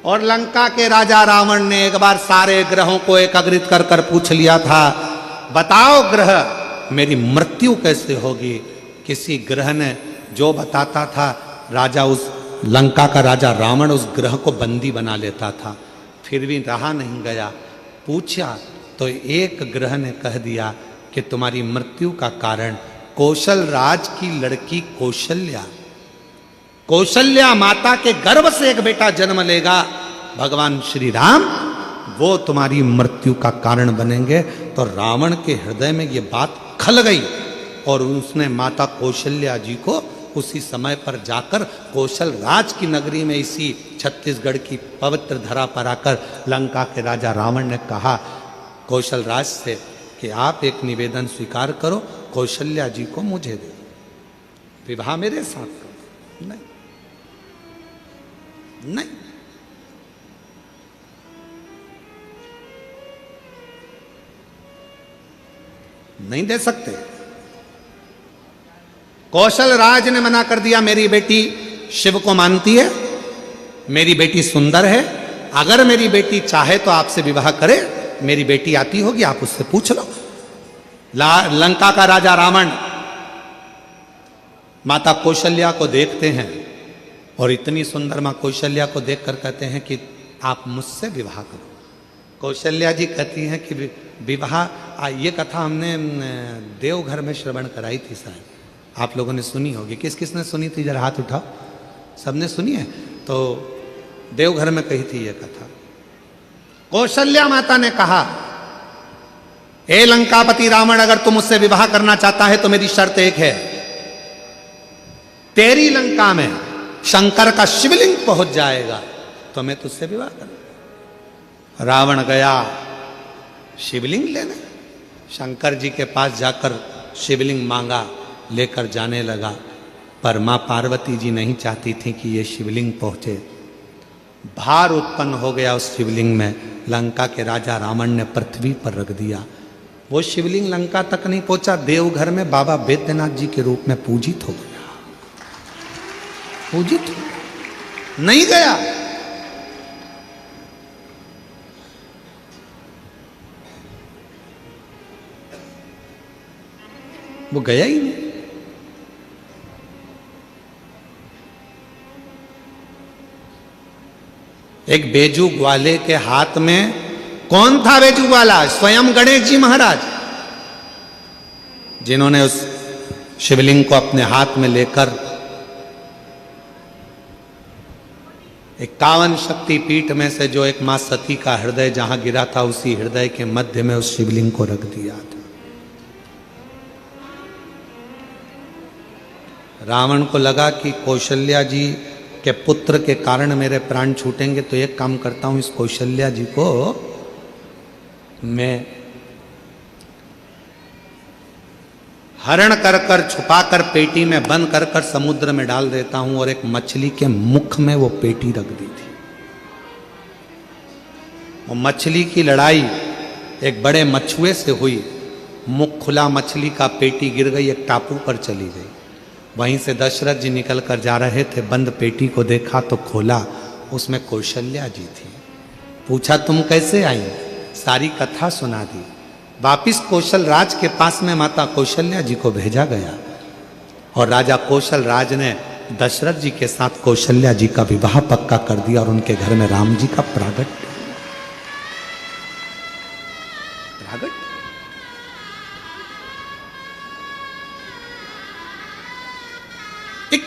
और लंका के राजा रावण ने एक बार सारे ग्रहों को एकाग्रित कर कर पूछ लिया था, बताओ ग्रह मेरी मृत्यु कैसे होगी? किसी ग्रह ने जो बताता था, राजा उस लंका का राजा रावण उस ग्रह को बंदी बना लेता था। फिर भी रहा नहीं गया, पूछा तो एक ग्रह ने कह दिया कि तुम्हारी मृत्यु का कारण कौशल राज की लड़की कौशल्या, कौशल्या माता के गर्भ से एक बेटा जन्म लेगा, भगवान श्री राम, वो तुम्हारी मृत्यु का कारण बनेंगे। तो रावण के हृदय में ये बात खल गई और उसने माता कौशल्या जी को उसी समय पर जाकर कौशल राज की नगरी में, इसी छत्तीसगढ़ की पवित्र धरा पर आकर लंका के राजा रावण ने कहा कौशल राज से कि आप एक निवेदन स्वीकार करो, कौशल्या जी को मुझे दे, विवाह मेरे साथ करो। नहीं, नहीं, नहीं दे सकते। कौशल राज ने मना कर दिया, मेरी बेटी शिव को मानती है, मेरी बेटी सुंदर है, अगर मेरी बेटी चाहे तो आपसे विवाह करे, मेरी बेटी आती होगी, आप उससे पूछ लो। लंका का राजा रावण माता कौशल्या को देखते हैं और इतनी सुंदर माँ कौशल्या को देखकर कहते हैं कि आप मुझसे विवाह करो। कौशल्या जी कहती हैं कि विवाह, ये कथा हमने देवघर में श्रवण कराई थी शायद, आप लोगों ने सुनी होगी। किस किस ने सुनी थी, जरा हाथ उठाओ। सबने सुनी है? तो देवघर में कही थी ये कथा। कौशल्या माता ने कहा, ए लंकापति रावण, अगर तुम मुझसे विवाह करना चाहता है तो मेरी शर्त एक है, तेरी लंका में शंकर का शिवलिंग पहुंच जाएगा तो मैं तुझसे विवाह करूंगा। रावण गया शिवलिंग लेने, शंकर जी के पास जाकर शिवलिंग मांगा, लेकर जाने लगा। पर मां पार्वती जी नहीं चाहती थी कि ये शिवलिंग पहुंचे। भार उत्पन्न हो गया उस शिवलिंग में। लंका के राजा रावण ने पृथ्वी पर रख दिया। वो शिवलिंग लंका तक नहीं पहुंचा, देवघर में बाबा बैद्यनाथ जी के रूप में पूजित हो गया। पूजित नहीं गया। वो गया ही नहीं। एक बेजू ग्वाले के हाथ में, कौन था बेजू ग्वाला? स्वयं गणेश जी महाराज, जिन्होंने उस शिवलिंग को अपने हाथ में लेकर 51 शक्ति पीठ में से जो एक मां सती का हृदय जहां गिरा था, उसी हृदय के मध्य में उस शिवलिंग को रख दिया था। रावण को लगा कि कौशल्या जी के पुत्र के कारण मेरे प्राण छूटेंगे, तो एक काम करता हूं, इस कौशल्या जी को मैं हरण कर कर छुपाकर पेटी में बंद कर कर समुद्र में डाल देता हूं। और एक मछली के मुख में वो पेटी रख दी थी। वो मछली की लड़ाई एक बड़े मछुए से हुई। मुख खुला मछली का, पेटी गिर गई, एक टापू पर चली गई। वहीं से दशरथ जी निकल कर जा रहे थे, बंद पेटी को देखा तो खोला, उसमें कौशल्या जी थी। पूछा तुम कैसे आई? सारी कथा सुना दी। वापिस कौशल राज के पास में माता कौशल्या जी को भेजा गया और राजा कौशल राज ने दशरथ जी के साथ कौशल्या जी का विवाह पक्का कर दिया और उनके घर में राम जी का प्रागट। एक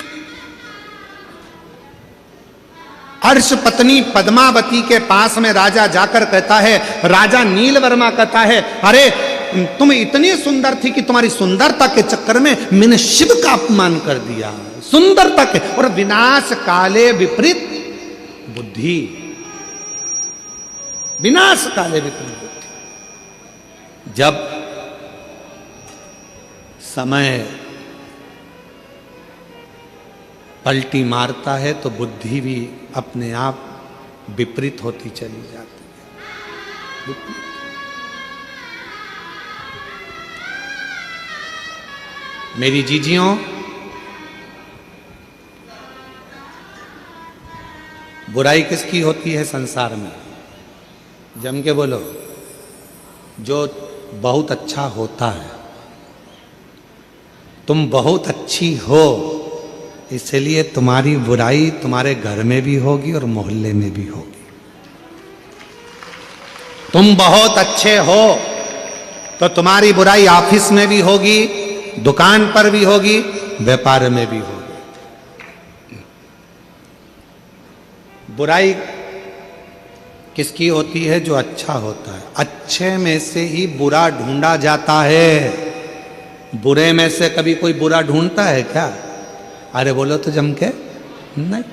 हर्ष पत्नी पद्मावती के पास में राजा जाकर कहता है, राजा नीलवर्मा कहता है, अरे तुम इतनी सुंदर थी कि तुम्हारी सुंदरता के चक्कर में मैंने शिव का अपमान कर दिया। सुंदरता के और विनाश काले विपरीत बुद्धि, विनाश काले विपरीत बुद्धि। जब समय पलटी मारता है तो बुद्धि भी अपने आप विपरीत होती चली जाती है। मेरी जीजियों, बुराई किसकी होती है संसार में? जम के बोलो। जो बहुत अच्छा होता है। तुम बहुत अच्छी हो, इसलिए तुम्हारी बुराई तुम्हारे घर में भी होगी और मोहल्ले में भी होगी। तुम बहुत अच्छे हो तो तुम्हारी बुराई ऑफिस में भी होगी, दुकान पर भी होगी, व्यापार में भी होगी। बुराई किसकी होती है? जो अच्छा होता है। अच्छे में से ही बुरा ढूंढा जाता है। बुरे में से कभी कोई बुरा ढूंढता है क्या? अरे बोलो तो जम के नहीं।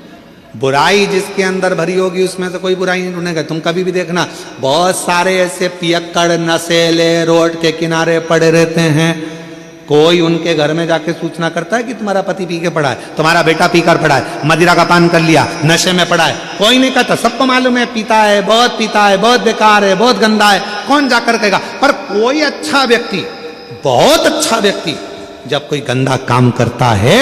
बुराई जिसके अंदर भरी होगी उसमें तो कोई बुराई नहीं ढूंढेगा। तुम कभी भी देखना, बहुत सारे ऐसे पियक्कड़ नशेले रोड के किनारे पड़े रहते हैं। कोई उनके घर में जाके सूचना करता है कि तुम्हारा पति पी के पड़ा है, तुम्हारा बेटा पीकर पड़ा है, मदिरा का पान कर लिया, नशे में पड़ा है? कोई नहीं कहता। सबको मालूम है पीता है, बहुत पीता है, बहुत बेकार है, बहुत गंदा है। कौन जाकर कहेगा? पर कोई अच्छा व्यक्ति, बहुत अच्छा व्यक्ति जब कोई गंदा काम करता है,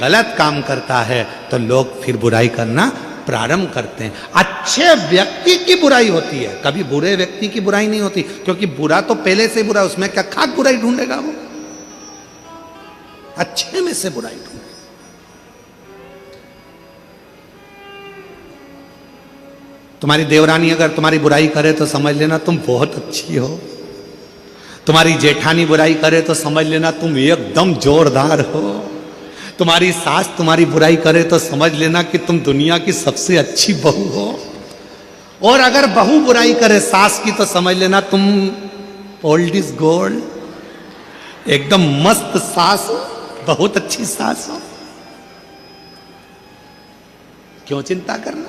गलत काम करता है, तो लोग फिर बुराई करना प्रारंभ करते हैं। अच्छे व्यक्ति की बुराई होती है, कभी बुरे व्यक्ति की बुराई नहीं होती, क्योंकि बुरा तो पहले से बुरा, उसमें क्या खास बुराई ढूंढेगा वो? अच्छे में से बुराई ढूंढेगा। तुम्हारी देवरानी अगर तुम्हारी बुराई करे तो समझ लेना तुम बहुत अच्छी हो। तुम्हारी जेठानी बुराई करे तो समझ लेना तुम एकदम जोरदार हो। तुम्हारी सास तुम्हारी बुराई करे तो समझ लेना कि तुम दुनिया की सबसे अच्छी बहू हो। और अगर बहू बुराई करे सास की तो समझ लेना तुम ओल्ड इज गोल्ड, एकदम मस्त सास हो, बहुत अच्छी सास हो। क्यों चिंता करना?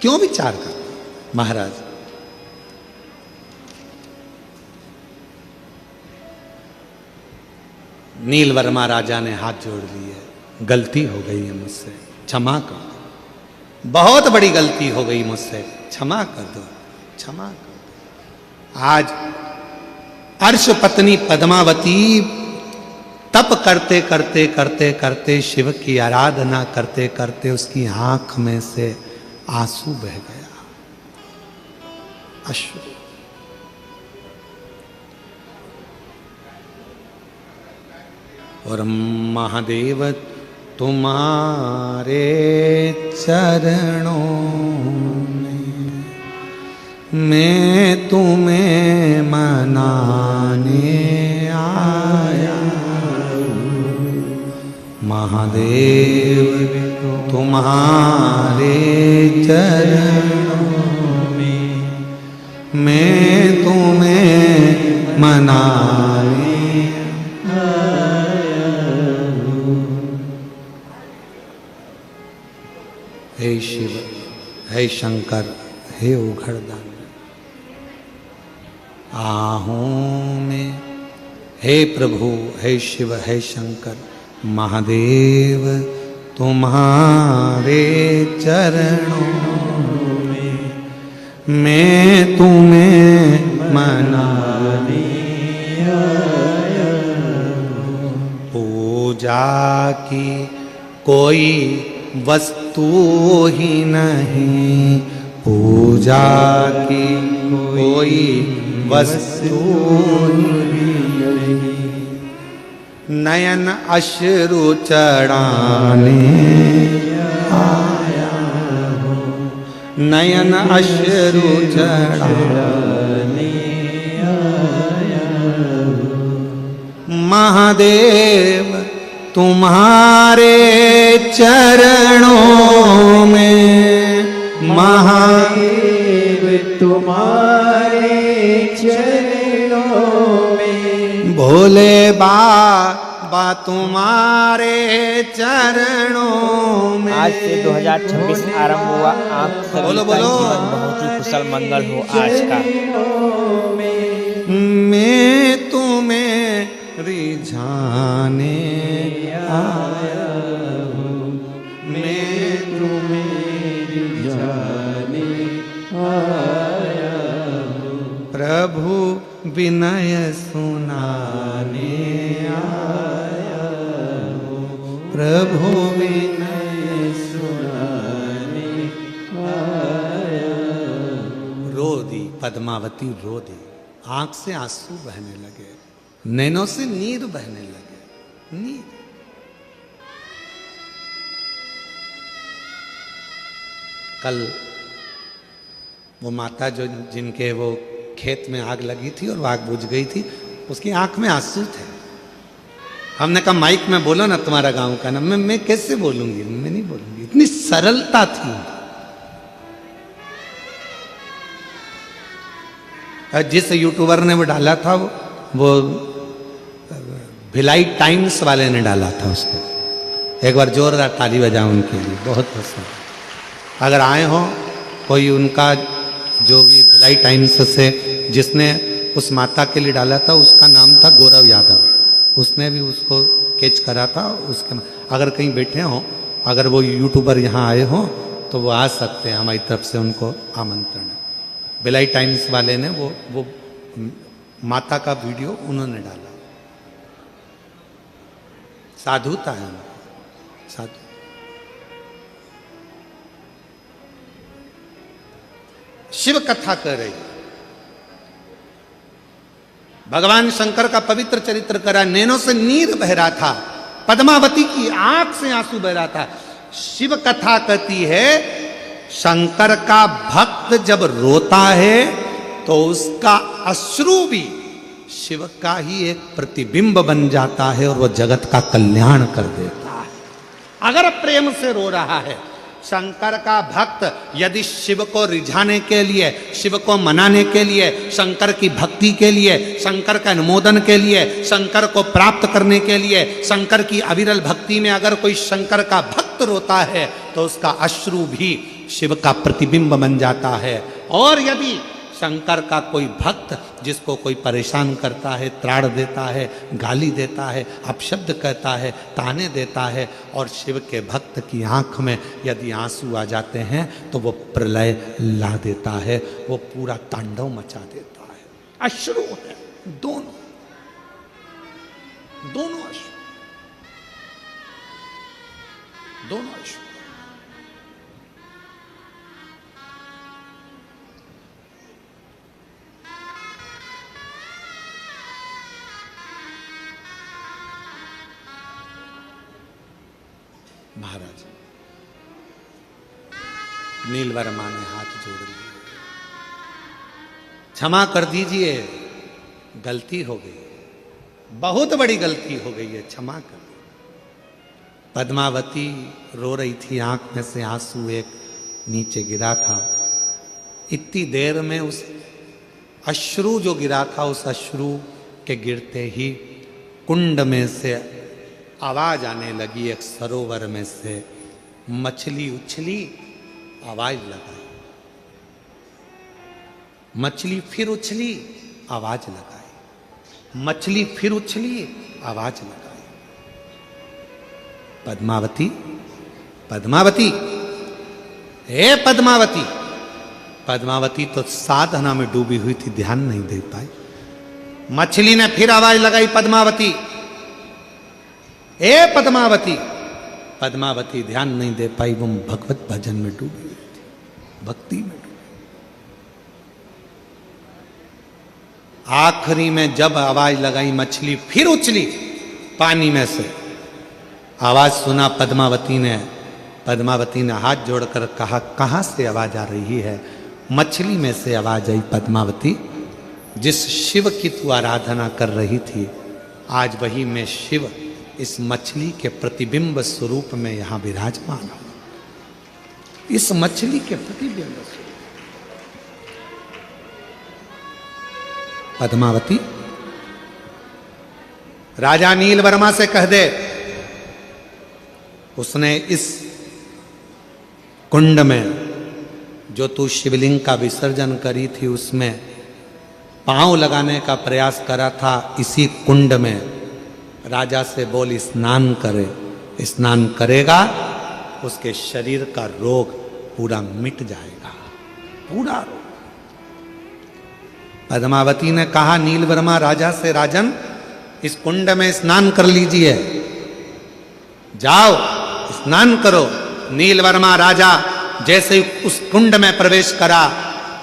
क्यों विचार करना? महाराज नील वर्मा राजा ने हाथ जोड़ लिए, गलती हो गई है मुझसे, क्षमा कर दो। बहुत बड़ी गलती हो गई मुझसे, क्षमा कर दो, क्षमा कर दो। आज अर्श पत्नी पद्मावती तप करते करते करते करते शिव की आराधना करते करते उसकी आंख में से आंसू बह गया, अश्रु। और महादेव तुम्हारे चरणों में मैं तुम्हें मनाने आया। महादेव तुम्हारे चरणों में मैं तुम्हें मनाने हे शिव, हे शंकर, हे उघड़दान आहूं में, हे प्रभु, हे शिव, हे शंकर, महादेव तुम्हारे चरणों में मैं तुम्हें मनाने आया। पूजा की कोई वस्तु ही नहीं, पूजा की कोई वस्तु ही नहीं, नयन अश्रु चढ़ाने आया हो, नयन अश्रु चढ़ाने आया हो। महादेव तुम्हारे चरणों में, महादेव तुम्हारे चरणों में, भोले बाबा तुम्हारे चरणों में। आज से 2026 आरंभ हुआ, आप सभी का जीवन बहुत ही कुशल मंगल हो। आज का मैं तुम्हें रिझाने आया हूँ, मैं तुम्हें रिझाने आया हूँ, प्रभु विनय सुनाने आया हूँ, प्रभु विनय सुनाने आया हूँ। रो दी पद्मावती, रो दी, आंख से आंसू बहने लगे, नैनों से नीर बहने लगे, नीर। कल वो माता जो जिनके वो खेत में आग लगी थी और वो आग बुझ गई थी, उसकी आंख में आंसू थे। हमने कहा माइक में बोलो ना तुम्हारा गांव का नाम। मैं कैसे बोलूंगी, मैं नहीं बोलूंगी, इतनी सरलता थी। जिस यूट्यूबर ने वो डाला था वो भिलाई टाइम्स वाले ने डाला था उसको। एक बार जोरदार ताली बजाओ उनके लिए, बहुत पसंद। अगर आए हो कोई उनका जो भी भिलाई टाइम्स से जिसने उस माता के लिए डाला था, उसका नाम था गौरव यादव। उसने भी उसको कैच करा था। उसके अगर कहीं बैठे हो, अगर वो यूट्यूबर यहाँ आए हो तो वो आ सकते हैं, हमारी तरफ से उनको आमंत्रण है। भिलाई टाइम्स वाले ने वो माता का वीडियो उन्होंने डाला। साधुता है उनको, साधु। शिव कथा कर रही, भगवान शंकर का पवित्र चरित्र करा, नैनों से नीर बह रहा था। पद्मावती की आंख से आंसू बह रहा था। शिव कथा कहती है शंकर का भक्त जब रोता है तो उसका अश्रु भी शिव का ही एक प्रतिबिंब बन जाता है और वह जगत का कल्याण कर देता है। अगर प्रेम से रो रहा है शंकर का भक्त, यदि शिव को रिझाने के लिए, शिव को मनाने के लिए, शंकर की भक्ति के लिए, शंकर का अनुमोदन के लिए, शंकर को प्राप्त करने के लिए, शंकर की अविरल भक्ति में अगर कोई शंकर का भक्त रोता है तो उसका अश्रु भी शिव का प्रतिबिंब बन जाता है। और यदि शंकर का कोई भक्त जिसको कोई परेशान करता है, त्राड़ देता है, गाली देता है, अपशब्द कहता है, ताने देता है, और शिव के भक्त की आंख में यदि आंसू आ जाते हैं तो वो प्रलय ला देता है, वो पूरा तांडव मचा देता है। अश्रु है दोनों, दोनों अश्रु, दोनों अश्रु। महाराज नील वर्मा ने हाथ जोड़ लिए, क्षमा कर दीजिए, गलती हो गई, बहुत बड़ी गलती हो गई है, क्षमा कर दीजिए। पद्मावती रो रही थी, आंख में से आंसू एक नीचे गिरा था। इतनी देर में उस अश्रु जो गिरा था, उस अश्रु के गिरते ही कुंड में से आवाज आने लगी। एक सरोवर में से मछली उछली, आवाज लगाई, मछली फिर उछली, आवाज लगाई, मछली फिर उछली, आवाज लगाई। पद्मावती, पद्मावती, हे पद्मावती। पद्मावती तो साधना में डूबी हुई थी, ध्यान नहीं दे पाई। मछली ने फिर आवाज लगाई, पद्मावती, ए पद्मावती। पद्मावती ध्यान नहीं दे पाई, वो भगवत भजन में डूबी हुई थी, भक्ति में डूबी। आखिरी में जब आवाज लगाई, मछली फिर उछली पानी में से, आवाज सुना पद्मावती ने। पद्मावती ने हाथ जोड़कर कहा, कहां से आवाज आ रही है? मछली में से आवाज आई, पद्मावती, जिस शिव की तू आराधना कर रही थी, आज वही मैं शिव इस मछली के प्रतिबिंब स्वरूप में यहां विराजमान हूं। इस मछली के प्रतिबिंब स्वरूप। पद्मावती, राजा नील वर्मा से कह दे, उसने इस कुंड में जो तू शिवलिंग का विसर्जन करी थी उसमें पांव लगाने का प्रयास करा था, इसी कुंड में राजा से बोल स्नान करे। स्नान करेगा उसके शरीर का रोग पूरा मिट जाएगा, पूरा रोग। पद्मावती ने कहा नील वर्मा राजा से, राजन इस कुंड में स्नान कर लीजिए, जाओ स्नान करो। नील वर्मा राजा जैसे उस कुंड में प्रवेश करा,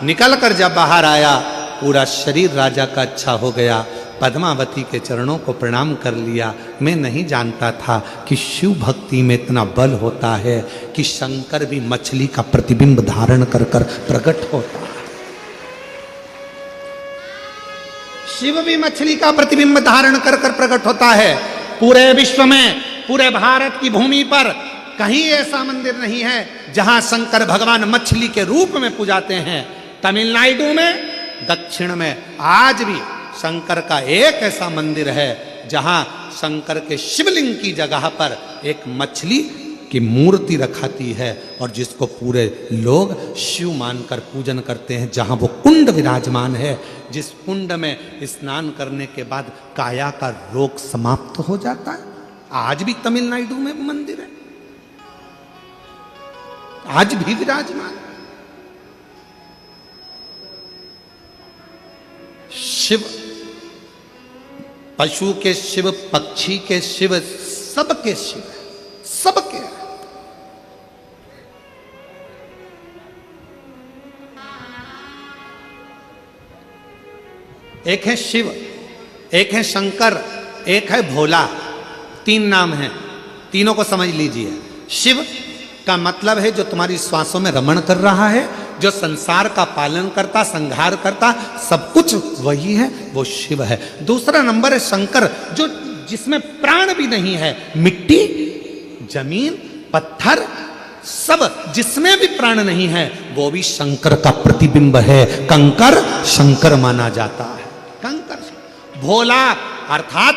निकलकर जब बाहर आया, पूरा शरीर राजा का अच्छा हो गया। पद्मावती के चरणों को प्रणाम कर लिया। मैं नहीं जानता था कि शिव भक्ति में इतना बल होता है कि शंकर भी मछली का प्रतिबिंब धारण कर कर प्रकट होता है। शिव भी मछली का प्रतिबिंब धारण कर कर प्रकट होता है। पूरे विश्व में, पूरे भारत की भूमि पर कहीं ऐसा मंदिर नहीं है जहां शंकर भगवान मछली के रूप में पूजाते हैं। तमिलनाडु में, दक्षिण में आज भी शंकर का एक ऐसा मंदिर है जहां शंकर के शिवलिंग की जगह पर एक मछली की मूर्ति रखाती है और जिसको पूरे लोग शिव मानकर पूजन करते हैं। जहां वो कुंड विराजमान है, जिस कुंड में स्नान करने के बाद काया का रोग समाप्त हो जाता है। आज भी तमिलनाडु में मंदिर है, आज भी विराजमान। शिव, पशु के शिव, पक्षी के शिव, सबके शिव, सबके। एक है शिव, एक है शंकर, एक है भोला। 3 नाम हैं, तीनों को समझ लीजिए। शिव का मतलब है जो तुम्हारी श्वासों में रमण कर रहा है, जो संसार का पालन करता, संहार करता, सब कुछ वही है, वो शिव है। दूसरा नंबर है शंकर, जो जिसमें प्राण भी नहीं है, मिट्टी, जमीन, पत्थर, सब जिसमें भी प्राण नहीं है, वो भी शंकर का प्रतिबिंब है। कंकर शंकर माना जाता है। कंकर भोला अर्थात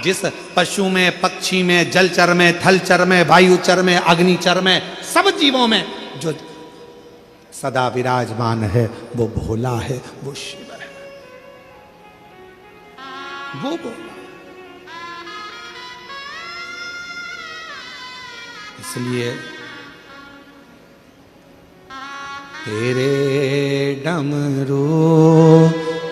जिस पशु में, पक्षी में, जलचर में, थलचर में, वायुचर में, अग्निचर में, सब जीवों में जो सदा विराजमान है, वो भोला है, वो शिव है, वो भोला। इसलिए तेरे डमरू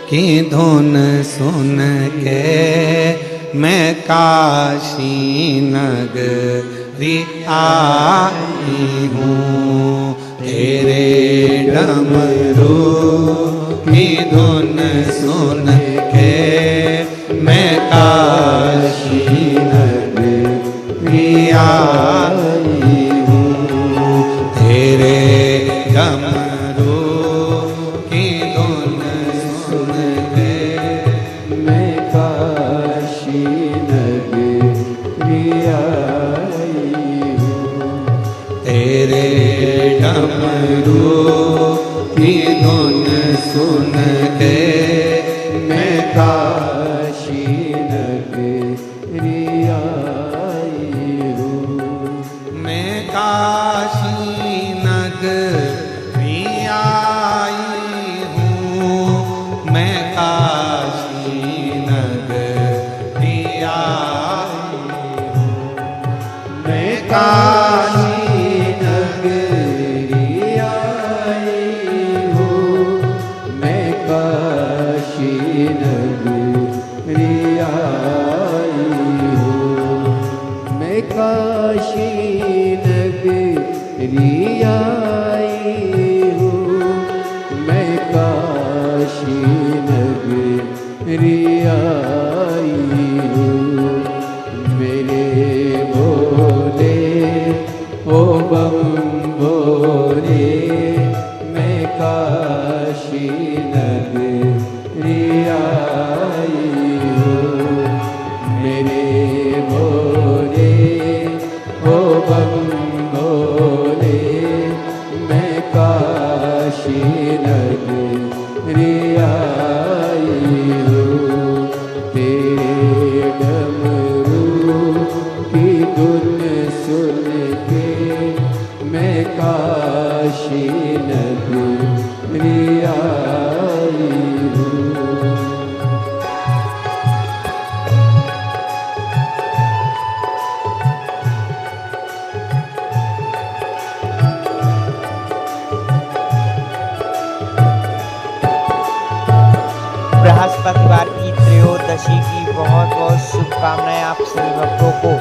की धुन सुन के मैं काशी नगरी आई हूँ। तेरे डमरू की धुन सुन के मैं काशी नगरी आई हूँ। तेरे डमरू की धुन सुन के मैं काशी नगरी आई हूँ। तेरे डमरू की धुन सुन के मैं काशी नगरी आई हूँ। मैं काशी नगरी आई हूँ। मैं काशी नगरी आई हूँ। मैं काशी नगरी आई हूँ। मैं काशी नगरी आई हूँ। मैं काशी नगरी आई हूँ। मैं काशी नगरी आई हूँ। मेरे भोले ओ बम भोले, मैं काशी नगरी आई हूँ। मेरे भोले ओ बम भोले, मैं काशी नगरी आई हूँ। तेरे डमरू की धुन सुन के मैं काशी नगरी आई हूँ। बृहस्पतिवार की त्रयोदशी की बहुत बहुत शुभकामनाएं आप सभी भक्तों को।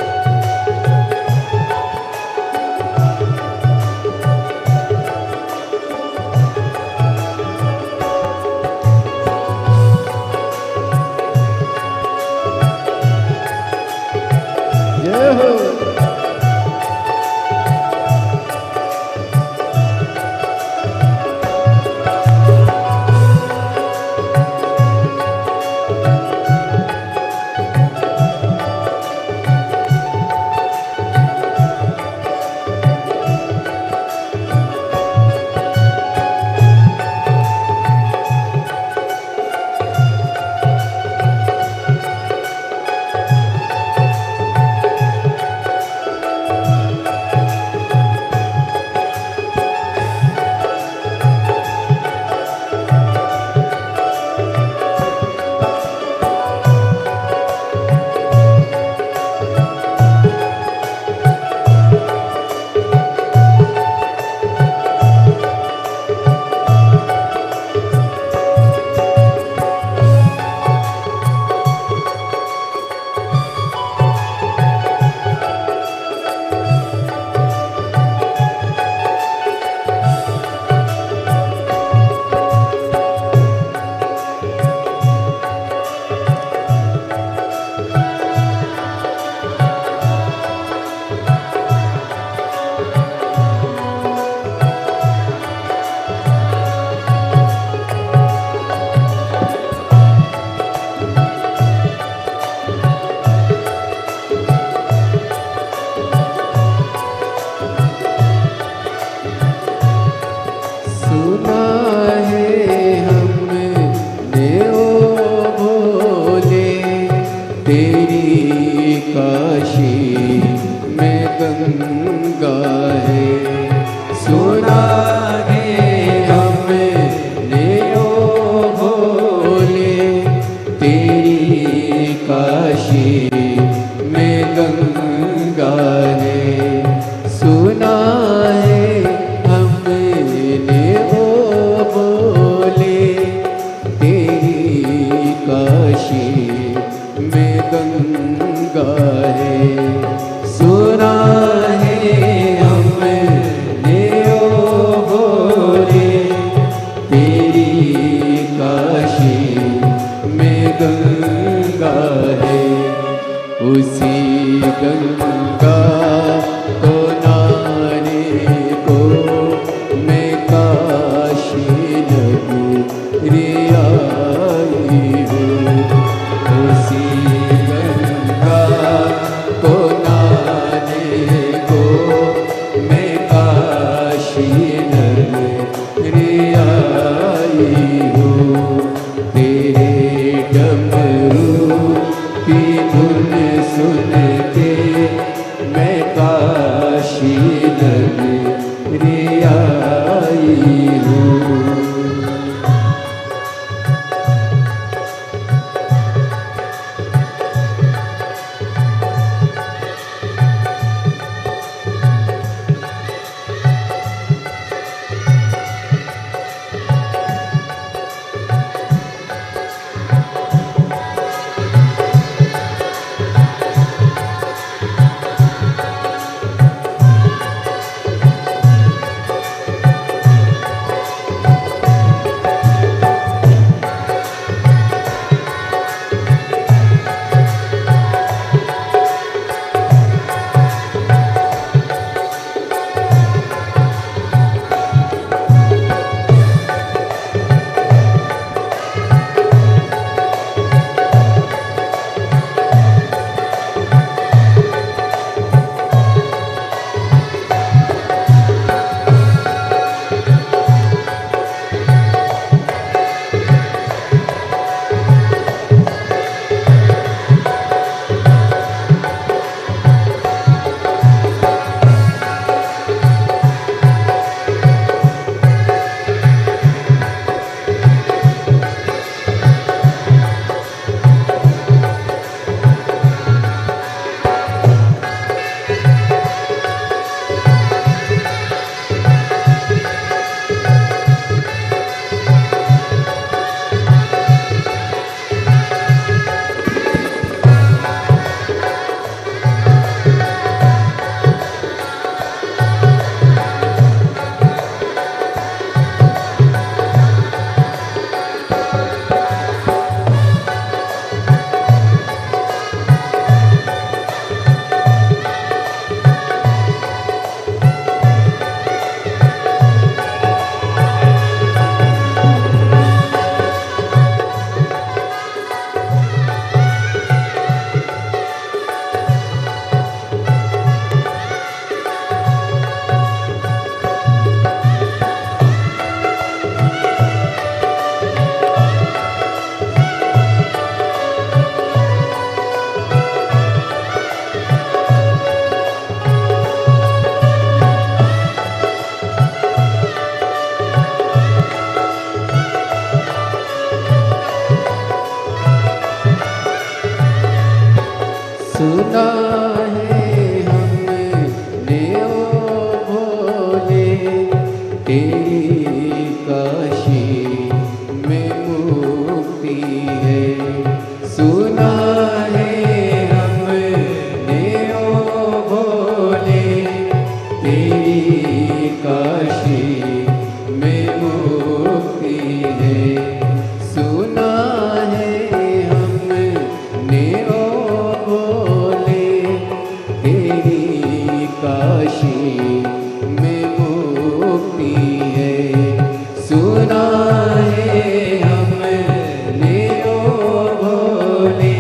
जय हो। तेरी काशी में गंगा है। सुना है हमने ओ भोले, तेरी काशी में गंगा है। सुना है हमने ओ भोले, तेरी काशी में गंगा है। सुना है हमने ओ भोले, तेरी काशी में गंगा है। उसी गंगा को नाने को मैं काशी नगरी आई हूँ। उसी गंगा को नाने को मैं काशी नगरी आई हूँ। तेरे डमरू की धुन सुन के मैं काशी नगरी आई हूँ। सुना है हमने ओ भोले, तेरी काशी में मुक्ति है। सुना है हमने ओ भोले, तेरी काशी में मुक्ति है। सुना है हमने ओ काशी में मुक्ति है। सुना है हमने ओ भोले,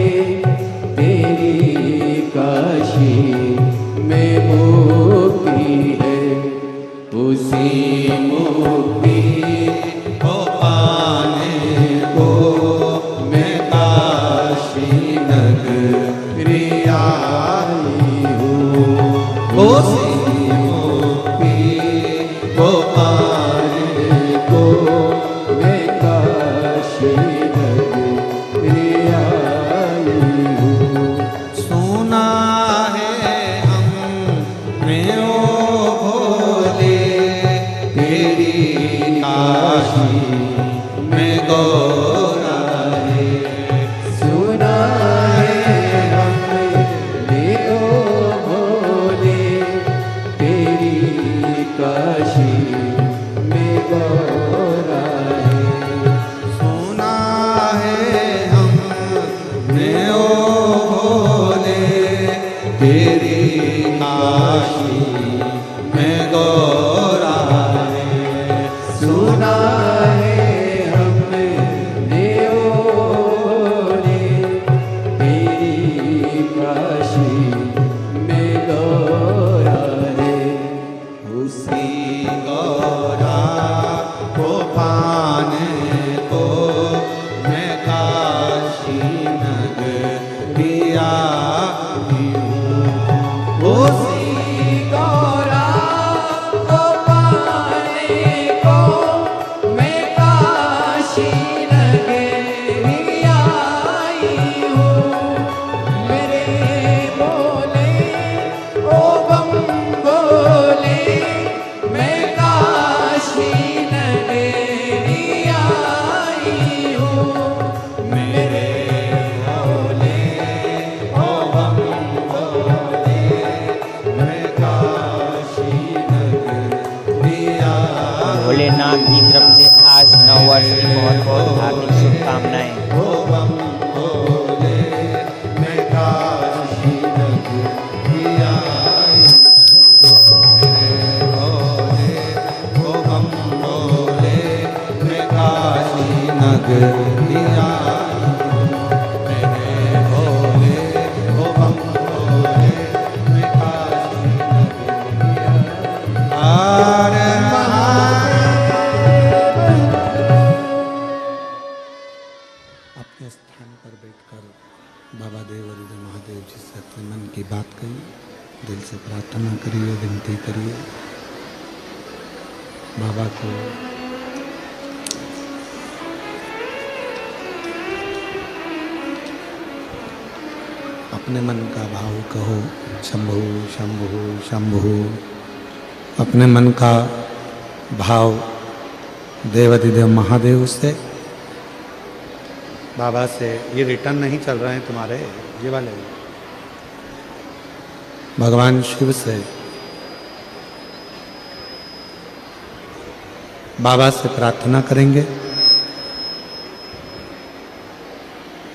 तेरी काशी में गौरा रे। सुना है हमने देवों ने तेरी काशी में गौरा रे। उसी गौरा को पाने को मैं काशी नगरिया आई हूँ। उसी गौरा को पाने को मैं काशी नगरी आई हूँ। मेरे बोले ओ बम बोले मैं काशी नगरी आई हूँ। मेरे बोले ओ बम बोले मैं काशी नगरिया भोलेनाथ की तरफ से आज नव वर्ष की बहुत बहुत हार्दिक शुभकामनाएं। ओ बम बोले मैं काशी नगरिया आई हूँ। मेरे भोले ओ बम बोले मैं काशी नगरिया आई हूँ। मेरे भोले ओ बम बोले मैं काशी नगरिया हरे अपने स्थान पर बैठकर बाबा देव और महादेव जी से अपने मन की बात कहिए, दिल से प्रार्थना करिए, विनती करिए बाबा को। अपने मन का भाव कहो, शंभु शंभु शंभु। अपने मन का भाव देवाधिदेव महादेव से, बाबा से। ये रिटर्न नहीं चल रहे हैं तुम्हारे, ये वाले भगवान शिव से, बाबा से प्रार्थना करेंगे।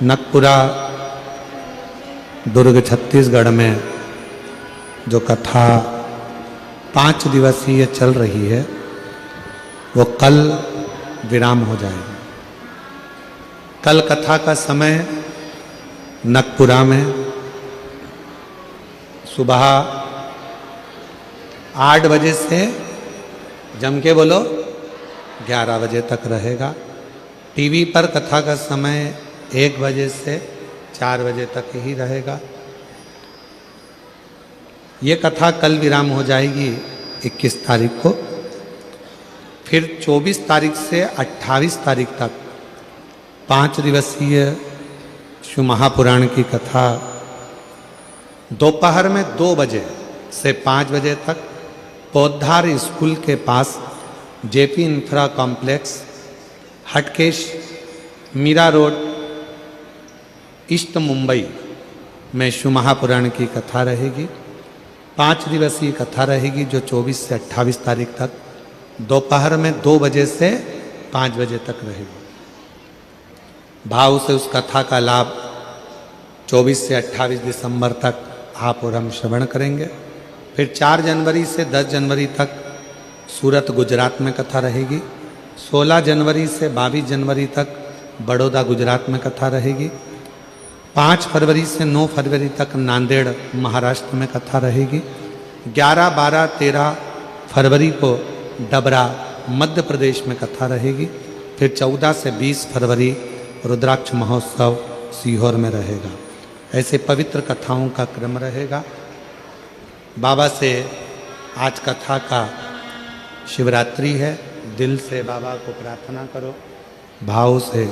नकपुरा दुर्ग छत्तीसगढ़ में जो कथा 5 दिवसीय चल रही है वो कल विराम हो जाएगी। कल कथा का समय नकपुरा में सुबह 8 बजे से जम के बोलो 11 बजे तक रहेगा। टीवी पर कथा का समय 1 बजे से 4 बजे तक ही रहेगा। ये कथा कल विराम हो जाएगी 21 तारीख को। फिर 24 तारीख से 28 तारीख तक 5 दिवसीय शिव महापुराण की कथा दोपहर में 2 बजे से 5 बजे तक पौधार स्कूल के पास JP infra complex, Hatkesh, Mira road, east Mumbai में शिव महापुराण की कथा रहेगी। 5 दिवसीय कथा रहेगी जो 24 से 28 तारीख तक दोपहर में 2 बजे से 5 बजे तक रहेगी। भाव से उस कथा का लाभ 24 से 28 दिसंबर तक आप और हम श्रवण करेंगे। फिर 4 जनवरी से 10 जनवरी तक सूरत गुजरात में कथा रहेगी। 16 जनवरी से 22 जनवरी तक बड़ौदा गुजरात में कथा रहेगी। 5 फरवरी से 9 फरवरी तक नांदेड़ महाराष्ट्र में कथा रहेगी। 11, 12, 13 फरवरी को डबरा मध्य प्रदेश में कथा रहेगी। फिर 14 से 20 फरवरी रुद्राक्ष महोत्सव सीहोर में रहेगा। ऐसे पवित्र कथाओं का क्रम रहेगा। बाबा से आज कथा का शिवरात्रि है। दिल से बाबा को प्रार्थना करो, भाव से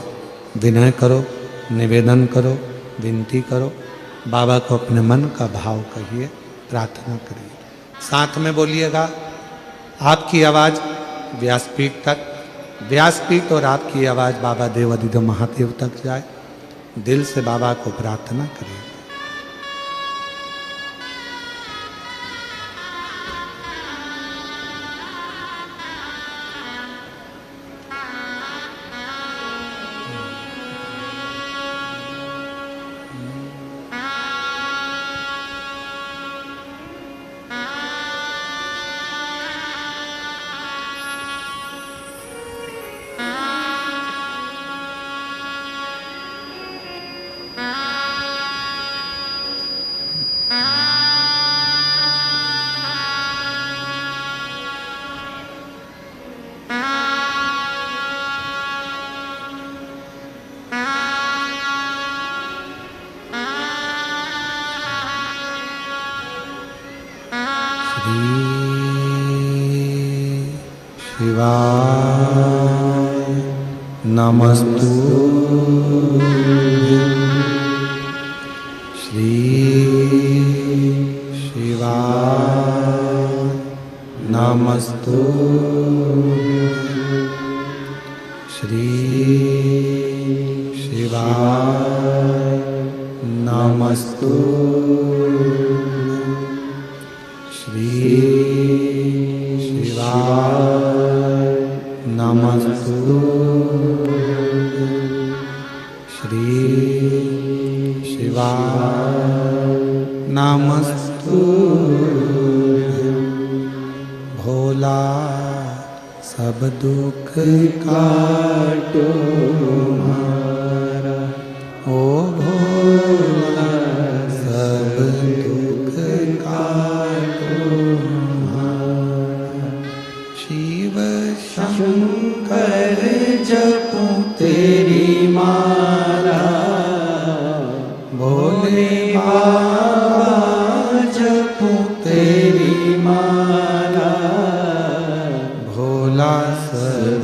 विनय करो, निवेदन करो, विनती करो। बाबा को अपने मन का भाव कहिए, प्रार्थना करिए। साथ में बोलिएगा, आपकी आवाज़ व्यासपीठ तक, व्यासपीठ और आपकी आवाज़ बाबा देवाधिदेव महादेव तक जाए। दिल से बाबा को प्रार्थना करिए। श्री शिवाय नमस्तुभ्यं। श्री शिवाय नमस्तुभ्यं। श्री शिवाय नमस्तुभ्यं। श्री शिवाय नमस्तुभ्यं। श्री शिवाय नमस्तुभ्यं। भोला सब दुख काटो हमारा, ओ भोला सब दुख काटो हमारा। शिव शंकर जपूं तेरी माला, भोले बाबा जपूं तेरी माला। भोला सब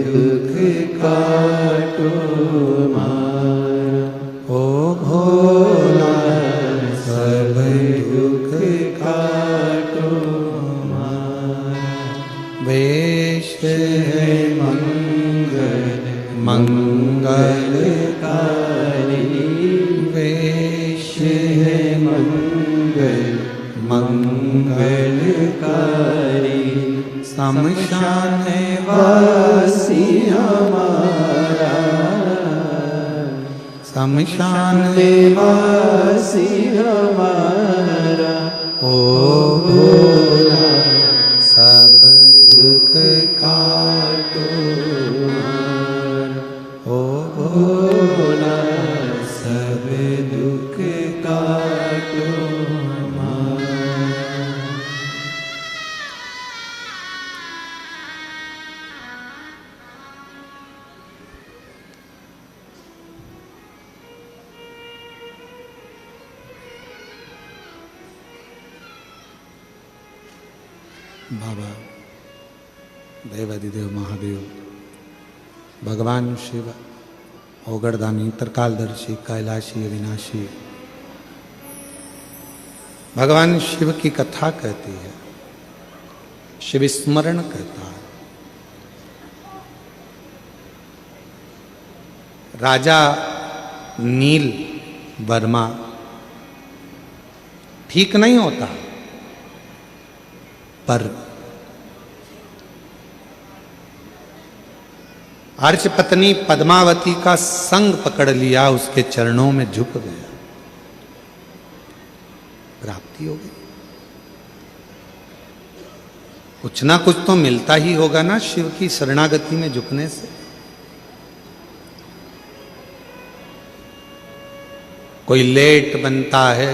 दुख काटो हमारा, ओ भोला सब दुख काटो हमारा। वेश है मंगल मंगलकारी, वेश है मंगल मंगलकारी। शमशान वासी हमारा, शमशान वासी हमारा। ओ भोला सब दुख काटो हमारा, ओ भोला सब दुख काटो हमारा। बाबा देवादिदेव महादेव भगवान शिव ओगड़दानी त्रिकालदर्शी कैलाशी अविनाशी भगवान शिव की कथा कहती है, शिव स्मरण कहता है। राजा नील वर्मा ठीक नहीं होता, पर अर्च पत्नी पद्मावती का संग पकड़ लिया, उसके चरणों में झुक गया, प्राप्ति हो गई। कुछ ना कुछ तो मिलता ही होगा ना शिव की शरणागति में झुकने से। कोई लेट बनता है,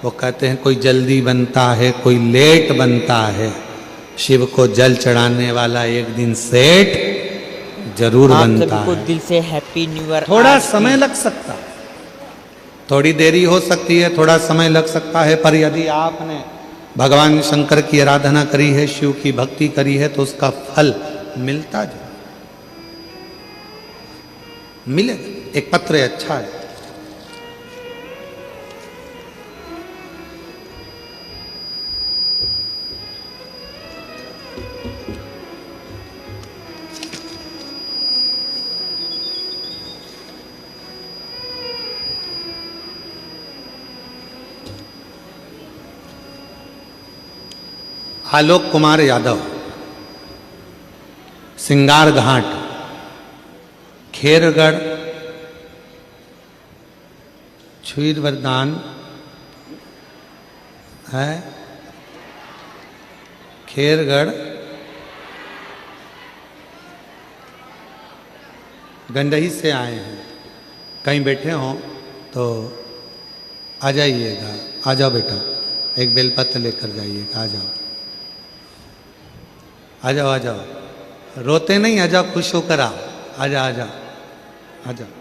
वो कहते हैं कोई जल्दी बनता है, कोई लेट बनता है। शिव को जल चढ़ाने वाला एक दिन सेठ जरूर बनता है। दिल से हैप्पी न्यू ईयर। थोड़ा समय लग सकता है, थोड़ी देरी हो सकती है, थोड़ा समय लग सकता है, पर यदि आपने भगवान शंकर की आराधना करी है, शिव की भक्ति करी है, तो उसका फल मिलता जाए, मिलेगा। एक पत्र अच्छा है, आलोक कुमार यादव, सिंगार घाट, खेरगढ़, छुईर वरदान है, खेरगढ़, गंडही से आए हैं। कहीं बैठे हों तो आ जाइएगा, आ जाओ बेटा, एक बेलपत्र लेकर जाइएगा, आ जाओ, आ जाओ, आ जाओ, रोते नहीं, आ जाओ, खुश होकर आओ, आ जाओ, आ जाओ, आ जाओ।